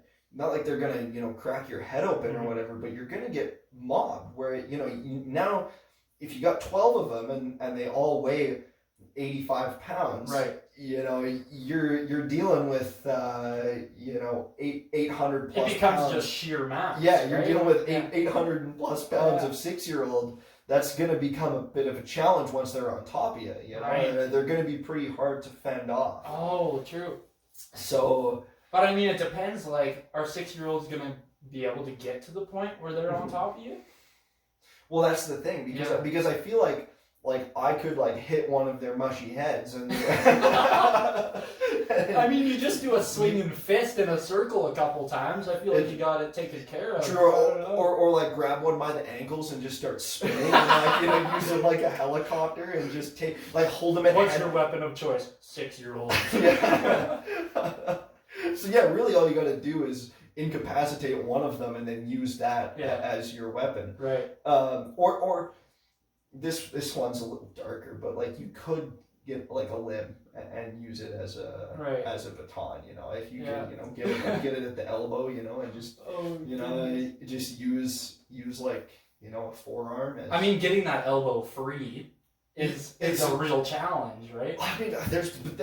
crack your head open or whatever, but you're gonna get mobbed. Where now, if you got 12 of them and they all weigh 85 pounds, right? You're dealing with 800 plus. It becomes pounds. Just sheer mass. Yeah, you're dealing with 800 plus pounds of 6-year-old. That's going to become a bit of a challenge once they're on top of you. Right. They're going to be pretty hard to fend off. Oh, true. So, but I mean, it depends. Like, are 6-year-olds going to be able to get to the point where they're on top of you? Well, that's the thing because I feel like I could hit one of their mushy heads and I mean, you just do a swinging fist in a circle a couple times. I feel like you got it taken care of. True, or grab one by the ankles and just start spinning and use it like a helicopter and just hold them at. What's your weapon of choice? 6-year-old. Yeah. So really all you got to do is incapacitate one of them and then use that as your weapon. Right. Or this one's a little darker, but you could get a limb and use it as a baton. If you can, get it at the elbow, and just just use a forearm. I mean, getting that elbow free is a real challenge, right? I mean,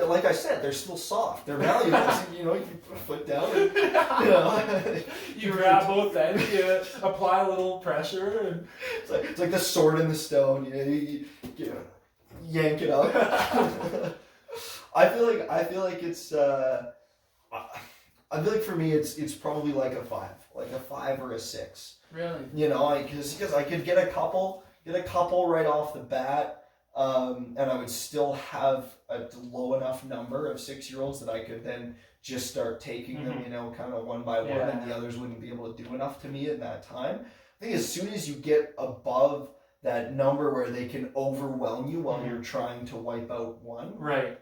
like I said, they're still soft. They're malleable. You put a foot down. And, you grab both ends. You apply a little pressure, and it's like the sword in the stone. You yank it up. I feel like it's. I feel like for me, it's probably like a 5 or a 6. Really? Because I could get a couple right off the bat. And I would still have a low enough number of 6-year-olds that I could then just start taking them, kind of one by one, and the others wouldn't be able to do enough to me in that time. I think as soon as you get above that number where they can overwhelm you while you're trying to wipe out one. Right.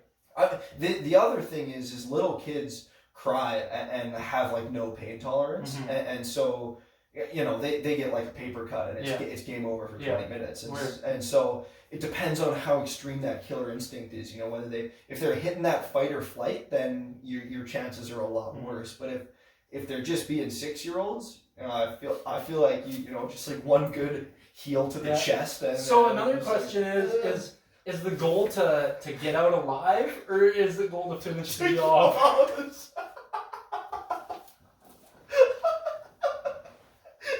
The other thing is little kids cry and have no pain tolerance, and so they get a paper cut and it's game over for 20 minutes, and so it depends on how extreme that killer instinct is. Whether if they're hitting that fight or flight, then your chances are a lot worse. But if they're just being 6-year-olds, I feel like just one good heel to the chest. And so another question is the goal to get out alive, or is the goal to finish the job?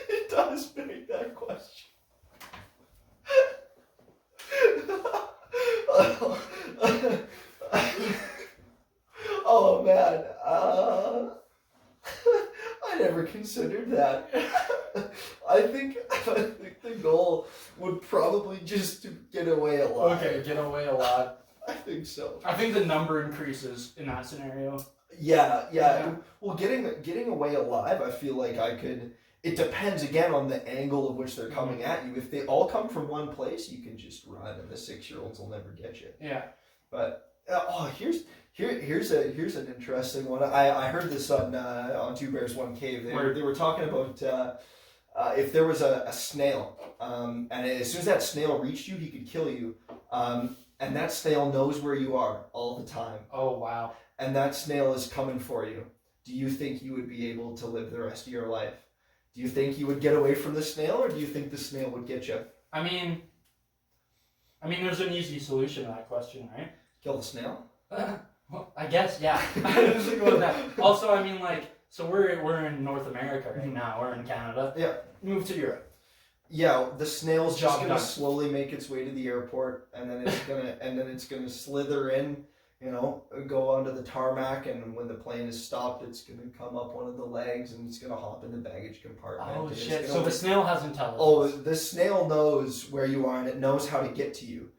It does beg that question. Oh man, I never considered that. I think the goal would probably just to get away alive. Okay, get away alive. I think so. I think the number increases in that scenario. Yeah. Well, getting away alive, I feel like I could. It depends again on the angle of which they're coming at you. If they all come from one place, you can just run, and the 6-year-olds will never get you. Yeah. But here's an interesting one. I heard this on Two Bears One Cave. They were talking about if there was a snail, and as soon as that snail reached you, he could kill you. And that snail knows where you are all the time. Oh wow. And that snail is coming for you. Do you think you would be able to live the rest of your life? Do you think you would get away from the snail, or do you think the snail would get you? I mean, there's an easy solution to that question, right? Kill the snail? Well, I guess, yeah. I didn't think about that. Also, So we're in North America right now. We're in Canada. Yeah. Move to Europe. Yeah, the snail's just Job gonna done. slowly make its way to the airport, and then it's gonna slither in, go onto the tarmac, and when the plane is stopped, it's gonna come up one of the legs, and it's gonna hop in the baggage compartment. Oh and it's shit! gonna So the snail has intelligence. Oh, the snail knows where you are, and it knows how to get to you.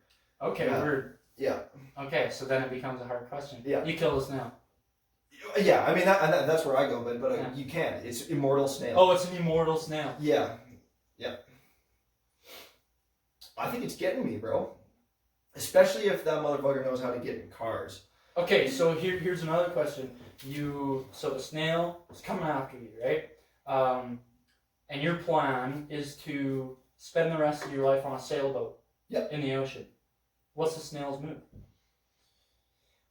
Okay, Yeah. weird. Yeah. Okay, so then it becomes a hard question. Yeah. You kill the snail. Yeah, I mean that's where I go, but Yeah. you can. It's immortal snail. Oh, it's an immortal snail. Yeah. I think it's getting me, bro. Especially if that motherfucker knows how to get in cars. Okay, so here's another question. So the snail is coming after you, right? And your plan is to spend the rest of your life on a sailboat. Yep. In the ocean. What's the snail's move?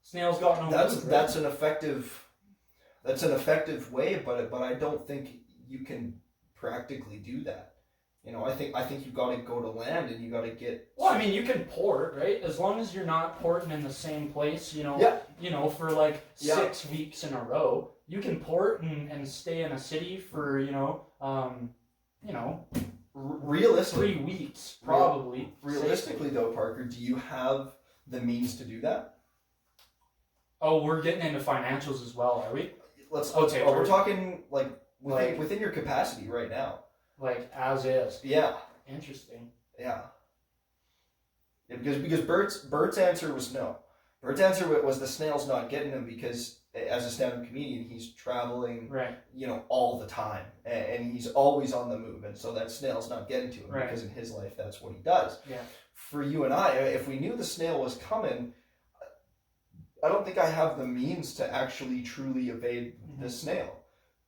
Snail's got no move. Right? That's an effective way, but I don't think you can practically do that. I think you got to go to land and you got to get. Well, I mean, you can port, right? As long as you're not porting in the same place, Yeah. For like 6 weeks in a row, you can port and stay in a city for, Realistically, 3 weeks, probably. Realistically, though, Parker, do you have the means to do that? Oh, we're getting into financials as well, are we? Okay. We're talking within your capacity right now. Like as is. Yeah. Interesting. Yeah. Because Bert's answer was no. Bert's answer was the snail's not getting him because as a stand-up comedian, he's traveling, right, all the time, and he's always on the move, and so that snail's not getting to him right, because in his life that's what he does. Yeah. For you and I, if we knew the snail was coming, I don't think I have the means to actually truly evade the snail.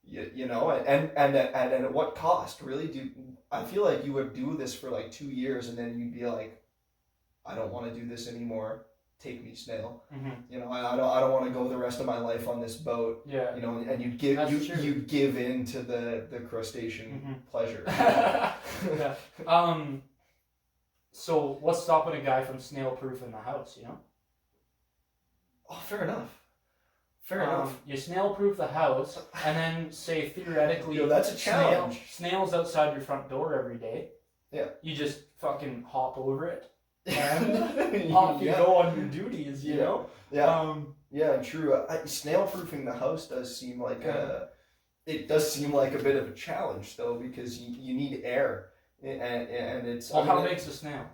And at what cost? Really, I feel like you would do this for like 2 years, and then you'd be like, I don't want to do this anymore. Take me, snail. Mm-hmm. I don't want to go the rest of my life on this boat. Yeah. And you'd give in to the crustacean pleasure. Yeah. So what's stopping a guy from snail-proofing the house? Oh, fair enough. Fair enough. You snail-proof the house, and then say theoretically, that's a challenge. Snail's outside your front door every day. Yeah. You just fucking hop over it, and off you go on your duties. You know. Yeah. Yeah. True. Snail-proofing the house does seem like it does seem like a bit of a challenge though, because you need air, and it's. Well, how big's a snail?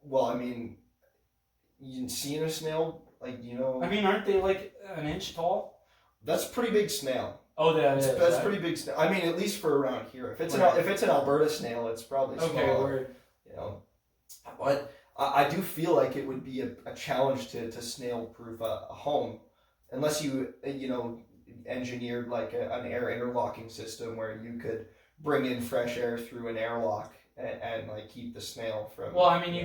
Well, I mean, you seen a snail? I mean, aren't they like an inch tall? That's a pretty big snail. Oh, that's pretty big snail. I mean, at least for around here. If it's an Alberta snail, it's probably smaller. Okay, word. But I do feel like it would be a challenge to snail-proof a home, unless you engineered like an air interlocking system where you could bring in fresh air through an airlock and like keep the snail from. Well, I mean,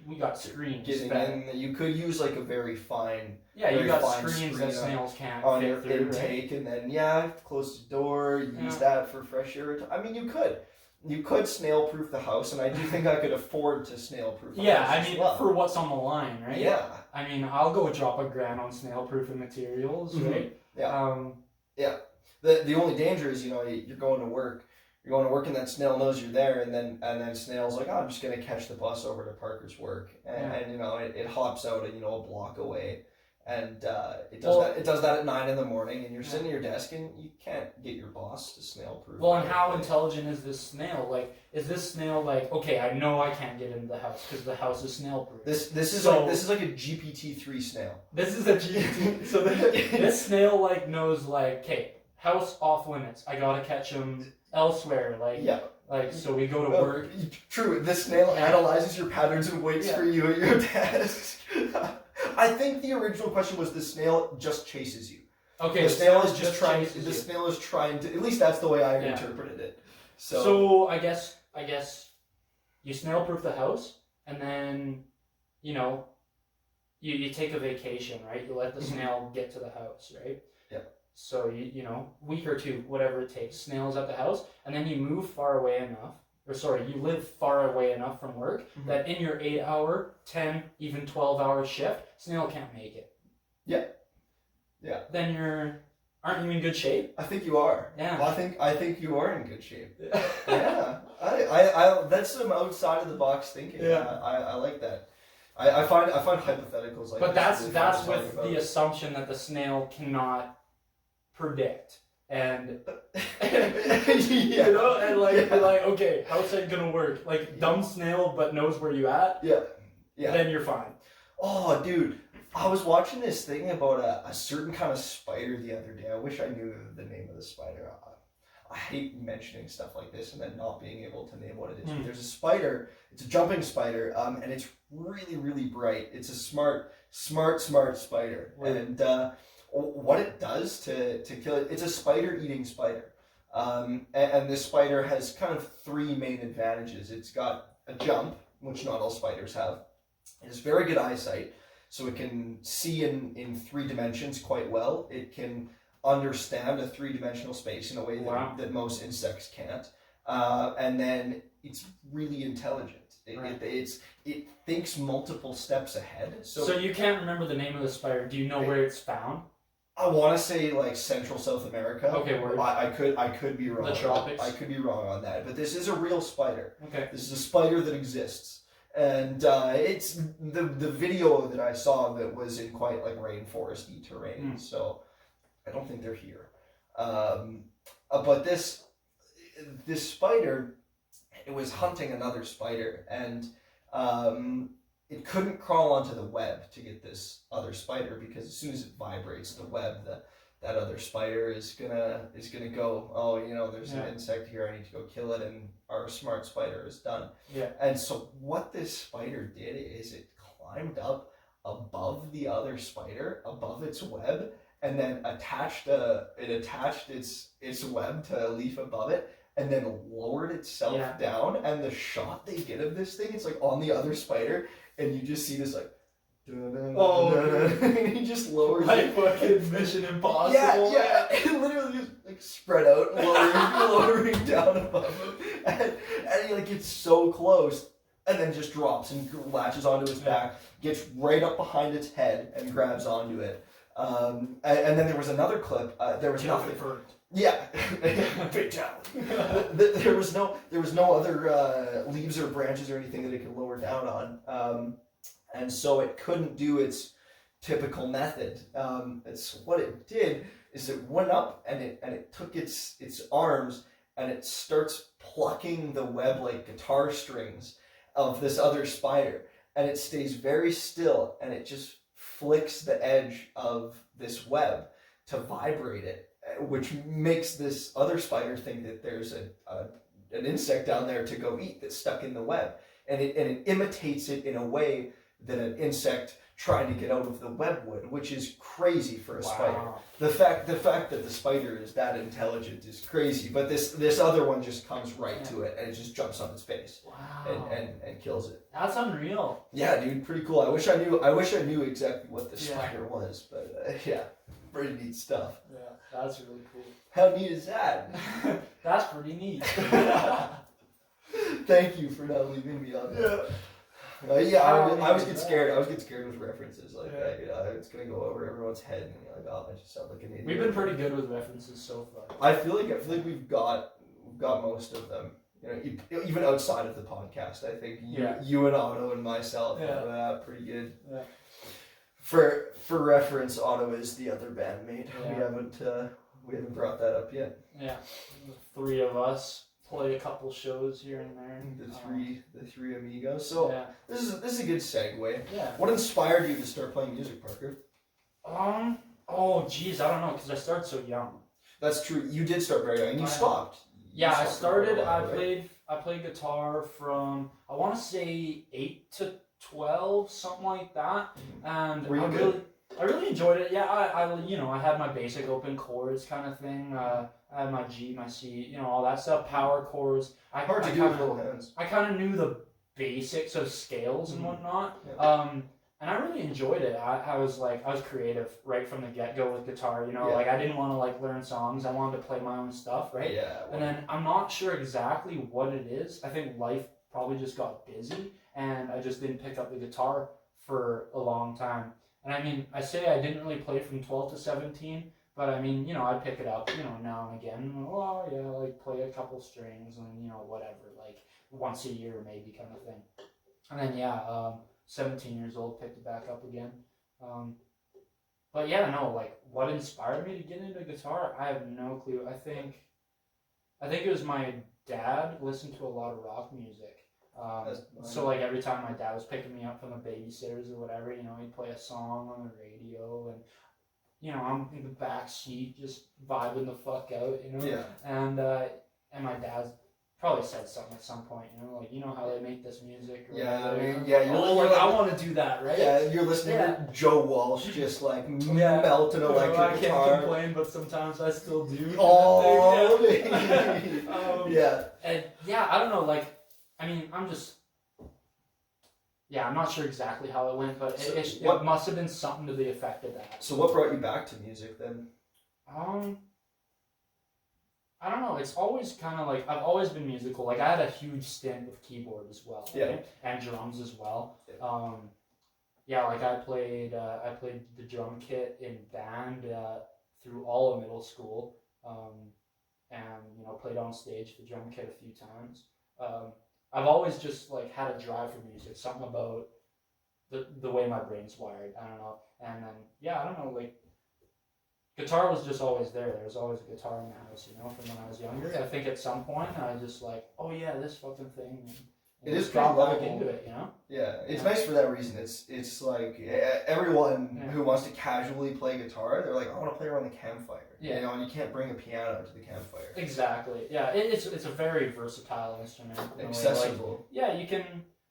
we got screens. Getting in, you could use like a very fine. Yeah, you got screens screen that snails can't on fit your through, intake, right? And then close the door. Use that for fresh air. I mean, you could snail-proof the house, and I do think I could afford to snail-proof. Yeah, I mean, for what's on the line, right? Yeah. I mean, I'll go drop $1,000 on snail-proofing materials, right? Yeah. Yeah. The only danger is you're going to work. You're going to work and that snail knows you're there, and then snail's like, oh, I'm just gonna catch the bus over to Parker's work, and it hops out a block away, and it does that at 9 a.m, and you're sitting at your desk and you can't get your boss to snail proof. Well, and how intelligent is this snail? Like, is this snail like, okay, I know I can't get into the house because the house is snail proof. This is like a GPT-3 snail. This is a GPT. So this snail like knows like, okay, house off limits. I gotta catch him elsewhere, so we go to work. True, the snail analyzes your patterns and waits for you at your desk. I think the original question was the snail just chases you. Okay, the snail is just trying. The snail is trying to. At least that's the way I interpreted it. So I guess you snail proof the house, and then you take a vacation, right? You let the snail get to the house, right? Yeah. So week or two, whatever it takes, snails at the house, and then you move far away enough, you live far away enough from work that in your 8-hour, 10, even 12-hour shift, snail can't make it. Yeah. Yeah. Then you're Aren't you in good shape? I think you are. Yeah. Well, I think you are in good shape. Yeah. I that's some outside of the box thinking. Yeah. I like that. I find hypotheticals like But this really that's fun to talk with about. the assumption that the snail cannot predict. And Yeah. you know, and like, Yeah. you're like, okay, how's that gonna work? Like, dumb snail but knows where you at, Yeah. Yeah. then you're fine. Oh, dude. I was watching this thing about a certain kind of spider the other day. I wish I knew the name of the spider. I hate mentioning stuff like this and then not being able to name what it is. But there's a spider. It's a jumping spider, and it's really, really bright. It's a smart spider. Right. And what it does to kill it, it's a spider-eating spider. And this spider has kind of three main advantages. It's got a jump, which not all spiders have. It has very good eyesight. So it can see in 3 dimensions quite well. It can understand a 3-dimensional space in a way that most insects can't. And then it's really intelligent. It thinks multiple steps ahead. So you can't remember the name of the spider. Do you know where it's found? I want to say like Central South America. Okay, word. I could be wrong. The tropics. I could be wrong on that. But this is a real spider. Okay. This is a spider that exists. And it's the video that I saw that was in quite like rainforesty terrain, so I don't think they're here. But this spider, it was hunting another spider, and it couldn't crawl onto the web to get this other spider because as soon as it vibrates the web, that other spider is gonna go, oh, you know, there's an insect here, I need to go kill it, and our smart spider is done. Yeah. And so what this spider did is it climbed up above the other spider, above its web, and then attached its web to a leaf above it, and then lowered itself down. And the shot they get of this thing, it's like on the other spider, and you just see this like. And he just lowers like fucking Mission Impossible. Yeah. It literally just like spread out, lowering down above him, and he like gets so close, and then just drops and latches onto its back, gets right up behind its head, and grabs onto it. And then there was another clip. There was nothing. Yeah, fatality. There was no other leaves or branches or anything that it could lower down on. And so it couldn't do its typical method. It's what it did is it went up and it took its arms and it starts plucking the web like guitar strings of this other spider, and it stays very still and it just flicks the edge of this web to vibrate it, which makes this other spider think that there's an insect down there to go eat that's stuck in the web, and it imitates it in a way that an insect trying to get out of the web would, which is crazy for a spider. The fact that the spider is that intelligent is crazy, but this other one just comes right to it and it just jumps on its face. Wow. And kills it. That's unreal. Yeah, dude, pretty cool. I wish I knew exactly what the spider was, but yeah, pretty neat stuff. Yeah, that's really cool. How neat is that? That's pretty neat. Thank you for not leaving me on that. I always get scared. I always get scared with references like that. You know, it's gonna go over everyone's head, and you're like, oh, I just sound like an idiot. We've been pretty good with references so far. I feel like we've got most of them. You know, even outside of the podcast, I think you and Otto and myself are pretty good. Yeah. For reference, Otto is the other bandmate. Yeah. We haven't brought that up yet. Yeah, the 3 of us play a couple shows here and there. The three amigos. So this is a good segue. Yeah. What inspired you to start playing music, Parker? Oh geez, I don't know, because I started so young. That's true. You did start very young, and you stopped. I started. I played guitar from, I want to say 8 to 12, something like that. And I really enjoyed it. Yeah, I had my basic open chords kind of thing. I had my G, my C, all that stuff. Power chords. Hard to do with little hands. I kind of knew the basics of scales and whatnot. Yeah. And I really enjoyed it. I was creative right from the get-go with guitar. Like I didn't want to learn songs. I wanted to play my own stuff, right? Yeah. And then I'm not sure exactly what it is. I think life probably just got busy, and I just didn't pick up the guitar for a long time. And I mean, I say I didn't really play from 12 to 17, But I mean, I pick it up, now and again. Oh yeah, like play a couple strings and whatever, like once a year maybe kind of thing. And then 17 years old, picked it back up again. But yeah, no, like what inspired me to get into guitar, I have no clue. I think it was my dad listened to a lot of rock music. So like every time my dad was picking me up from the babysitters or whatever, he'd play a song on the radio, and I'm in the back seat just vibing the fuck out, Yeah. And my dad probably said something at some point, like how they make this music. Or Yeah, whatever, I mean, yeah, you're like like, I want to do that, right? Yeah, you're listening to Joe Walsh just like melt an electric I guitar. can't complain, but sometimes I still do. Oh, yeah. And yeah, I don't know. Like, I mean, I'm not sure exactly how it went, but it must have been something to the effect of that. So what brought you back to music then? I don't know. It's always kind of like I've always been musical. Like I had a huge stint with keyboard as well, right? And drums as well. Like I played the drum kit in band through all of middle school, and played on stage the drum kit a few times. I've always just like had a drive for music, something about the way my brain's wired. I don't know. And then I don't know, like guitar was just always there. There was always a guitar in the house, from when I was younger. I think at some point I was just like, oh yeah, this fucking thing. It is got pretty back into it, Yeah, it's nice for that reason. It's like everyone who wants to casually play guitar, they're like, I want to play around the campfire. Yeah. And you can't bring a piano to the campfire. Exactly. Yeah, it's a very versatile instrument. Accessible. Like,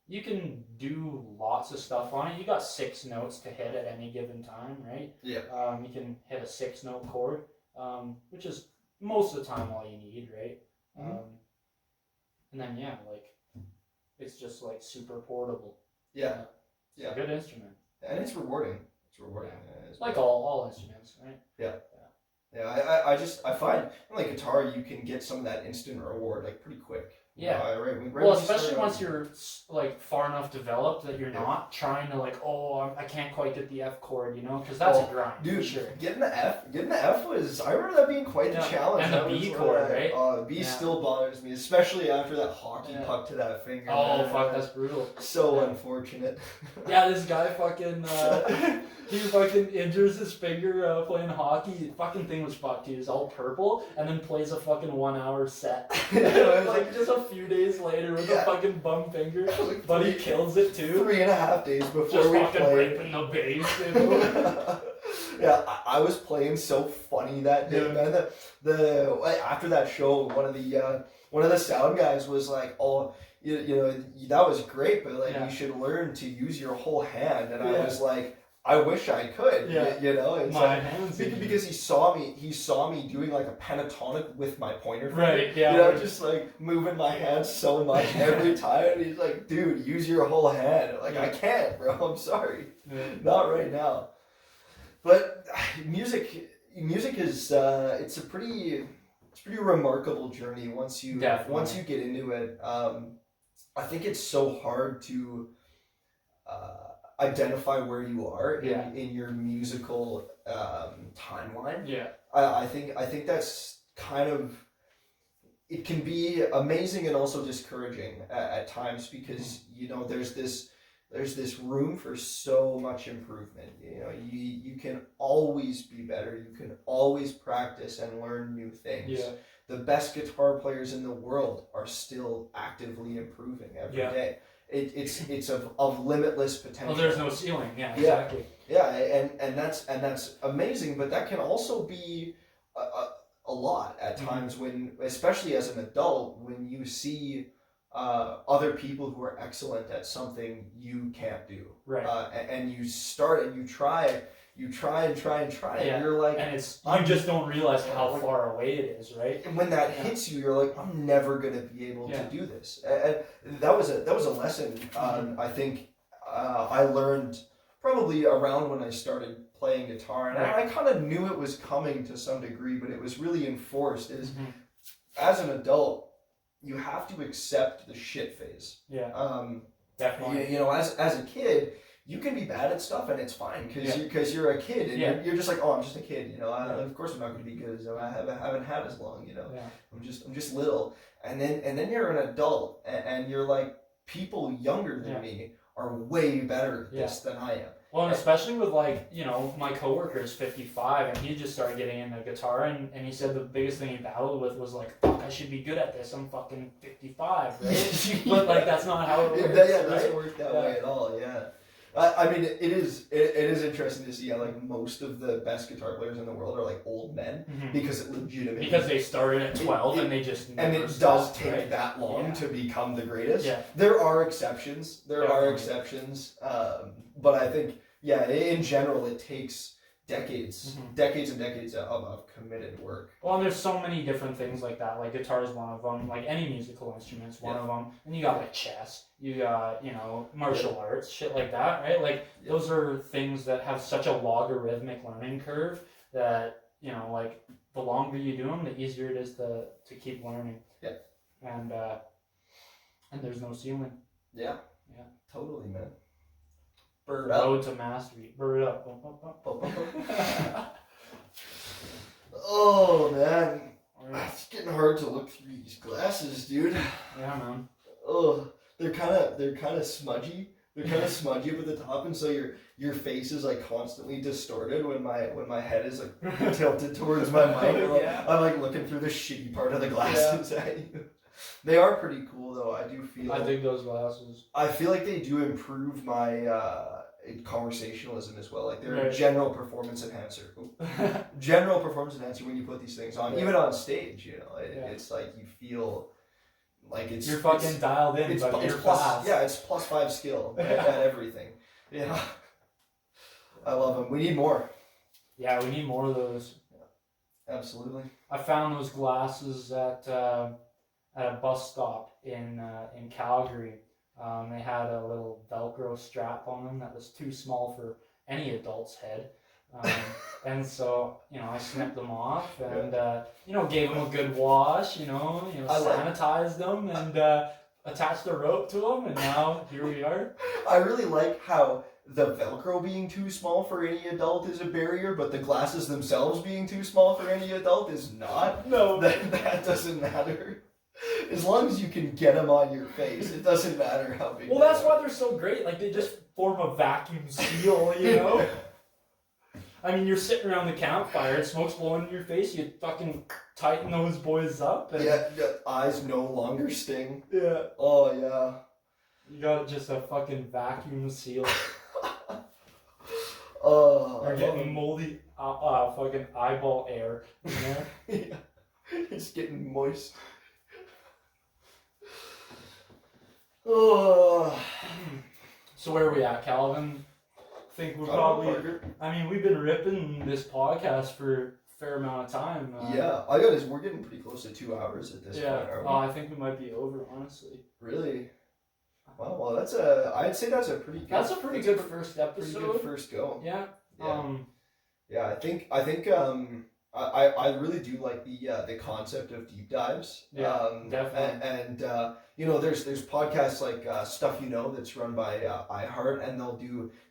you can do lots of stuff on it. You got 6 notes to hit at any given time, right? Yeah. You can hit a 6-note chord, which is most of the time all you need, right? Mm-hmm. And then it's just like super portable. Yeah. It's a good instrument. And it's rewarding. It's like all instruments, right? Yeah. Yeah, I find like guitar, you can get some of that instant reward like pretty quick. Yeah. Well, especially once you're like far enough developed that you're not trying to like, I can't quite get the F chord, because that's a grind. Dude, for sure. Getting the F was, I remember that being quite the challenge. And the B chord, right? The B still bothers me, especially after that hockey puck to that finger. Oh, fuck, that's brutal. So unfortunate. Yeah, this guy fucking, he fucking injures his finger playing hockey. The fucking thing was fucked. He was all purple and then plays a fucking 1-hour set. Like just a few days later with a fucking bum finger. Like but he kills it too. 3.5 days before just we fucking played. ripping the bass, Yeah, I was playing so funny that day, man. After that show, one of the sound guys was like, "Oh, that was great, but like you should learn to use your whole hand." And I was like, I wish I could, It's my hands. Because he saw me doing like a pentatonic with my pointer finger. Right, yeah. Just like moving my hands so much every time. And he's like, dude, use your whole hand. Like, I can't, bro. I'm sorry. Not right now. But music is it's a pretty remarkable journey once you get into it. I think it's so hard to identify where you are in your musical timeline. Yeah. I think that's kind of, it can be amazing and also discouraging at times because there's this room for so much improvement. You can always be better. You can always practice and learn new things. Yeah. The best guitar players in the world are still actively improving every day. It's of limitless potential. Well, there's no ceiling. Yeah, exactly. Yeah, and that's amazing, but that can also be a lot at times when, especially as an adult, when you see other people who are excellent at something you can't do. Right. And you start and you try and you're like, and you just don't realize how far away it is, right? And when that hits you, you're like, I'm never gonna be able to do this. And that was a lesson. I think I learned probably around when I started playing guitar, and I kind of knew it was coming to some degree, but it was really enforced. As an adult, you have to accept the shit phase. Yeah. Definitely. As a kid, you can be bad at stuff and it's fine because Yeah. you're a kid and Yeah. you're just like, oh, I'm just a kid, Yeah. of course I'm not going to be good as I haven't had as long, Yeah. I'm just little, and then you're an adult and you're like, people younger than me are way better at this than I am. Well, and especially with like, my coworker is 55 and he just started getting into guitar and he said the biggest thing he battled with was like, fuck, I should be good at this. I'm fucking 55, right? But like that's not how it works. It doesn't work that way at all. Yeah. I mean, it is interesting to see how like most of the best guitar players in the world are like old men because it legitimately because they started at 12 and they just never and it stopped, does take that long to become the greatest. Yeah. There are exceptions. But I think in general it takes decades and decades of committed work. Well, and there's so many different things like that. Like guitar is one of them. Like any musical instrument's one of them. And you got like chess. You got martial arts, shit like that, right? Like those are things that have such a logarithmic learning curve that like the longer you do them, the easier it is to keep learning. Yeah. And there's no ceiling. Yeah. Yeah. Totally, man. Bird up. Road to mastery. Bird up. Oh man, it's getting hard to look through these glasses, dude. Yeah, man. Oh, they're kind of smudgy. They're kind of smudgy up at the top, and so your face is like constantly distorted when my head is like tilted towards my mic. I'm like looking through the shitty part of the glasses at you. They are pretty cool though. I do feel. I dig those glasses. I feel like they do improve my conversationalism as well. Like they're a general performance enhancer. General performance enhancer when you put these things on, even on stage. It's like you feel like you're fucking dialed in. It's plus, it's +5 skill at everything. Yeah, I love them. We need more. Yeah, we need more of those. Yeah, absolutely. I found those glasses at a bus stop in Calgary. They had a little Velcro strap on them that was too small for any adult's head. And so, I snipped them off and, gave them a good wash, sanitized them and attached a rope to them. And now here we are. I really like how the Velcro being too small for any adult is a barrier, but the glasses themselves being too small for any adult is not. No. That doesn't matter. As long as you can get them on your face, it doesn't matter how big. Well, that's why they're so great. Like they just form a vacuum seal, I mean, you're sitting around the campfire, smoke's blowing in your face. You fucking tighten those boys up. And the eyes no longer sting. Yeah. Oh yeah. You got just a fucking vacuum seal. You're getting moldy, fucking eyeball air. Yeah. It's getting moist. Oh. So where are we at, Calvin? I think we're probably. I mean, we've been ripping this podcast for a fair amount of time. We're getting pretty close to 2 hours at this point. Are we? I think we might be over, honestly. Really? Wow. Well, I'd say that's a pretty good. That's a pretty good first episode. Pretty good first go. Yeah. I think I really do like the concept of deep dives. Yeah, definitely. And there's podcasts like Stuff that's run by iHeart, and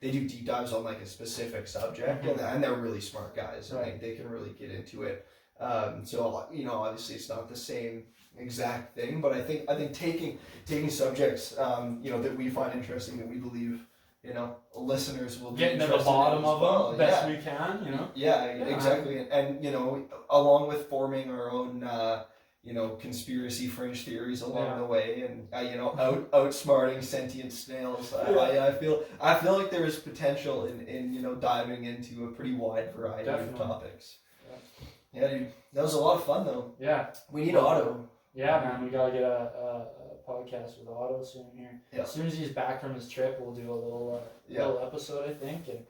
they do deep dives on like a specific subject, and they're really smart guys, and they can really get into it. So obviously it's not the same exact thing, but I think taking subjects that we find interesting, that we believe listeners will getting to the bottom of them best we can, Yeah, exactly. And along with forming our own conspiracy fringe theories along the way, and outsmarting sentient snails. I feel like there is potential in diving into a pretty wide variety of topics. Yeah, dude. That was a lot of fun though. Yeah. We need Otto. Yeah, man, we gotta get a podcast with Otto soon here. Yeah. As soon as he's back from his trip, we'll do a little episode, I think. And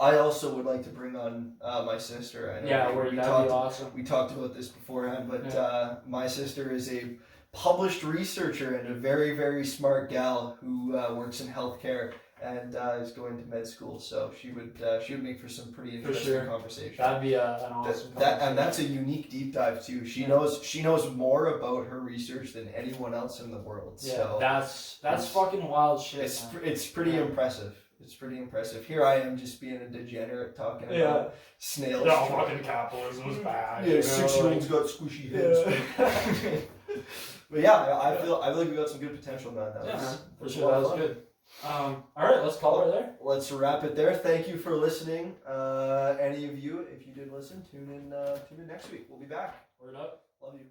I also would like to bring on my sister. I know that'd be awesome. We talked about this beforehand, but my sister is a published researcher and a very, very smart gal who works in healthcare and is going to med school. So she would make for some pretty interesting conversation. That'd be an awesome conversation. And that's a unique deep dive too. She knows more about her research than anyone else in the world. Yeah, so that's fucking wild shit. It's pretty impressive. It's pretty impressive. Here I am just being a degenerate talking Yeah. about snails. No, fucking capitalism was bad. Yeah, 6-year-olds got squishy heads. But yeah, I feel like we got some good potential, man. That for sure. That was good. All right, let's call it there. Let's wrap it there. Thank you for listening. Any of you, if you did listen, tune in next week. We'll be back. Word up. Love you.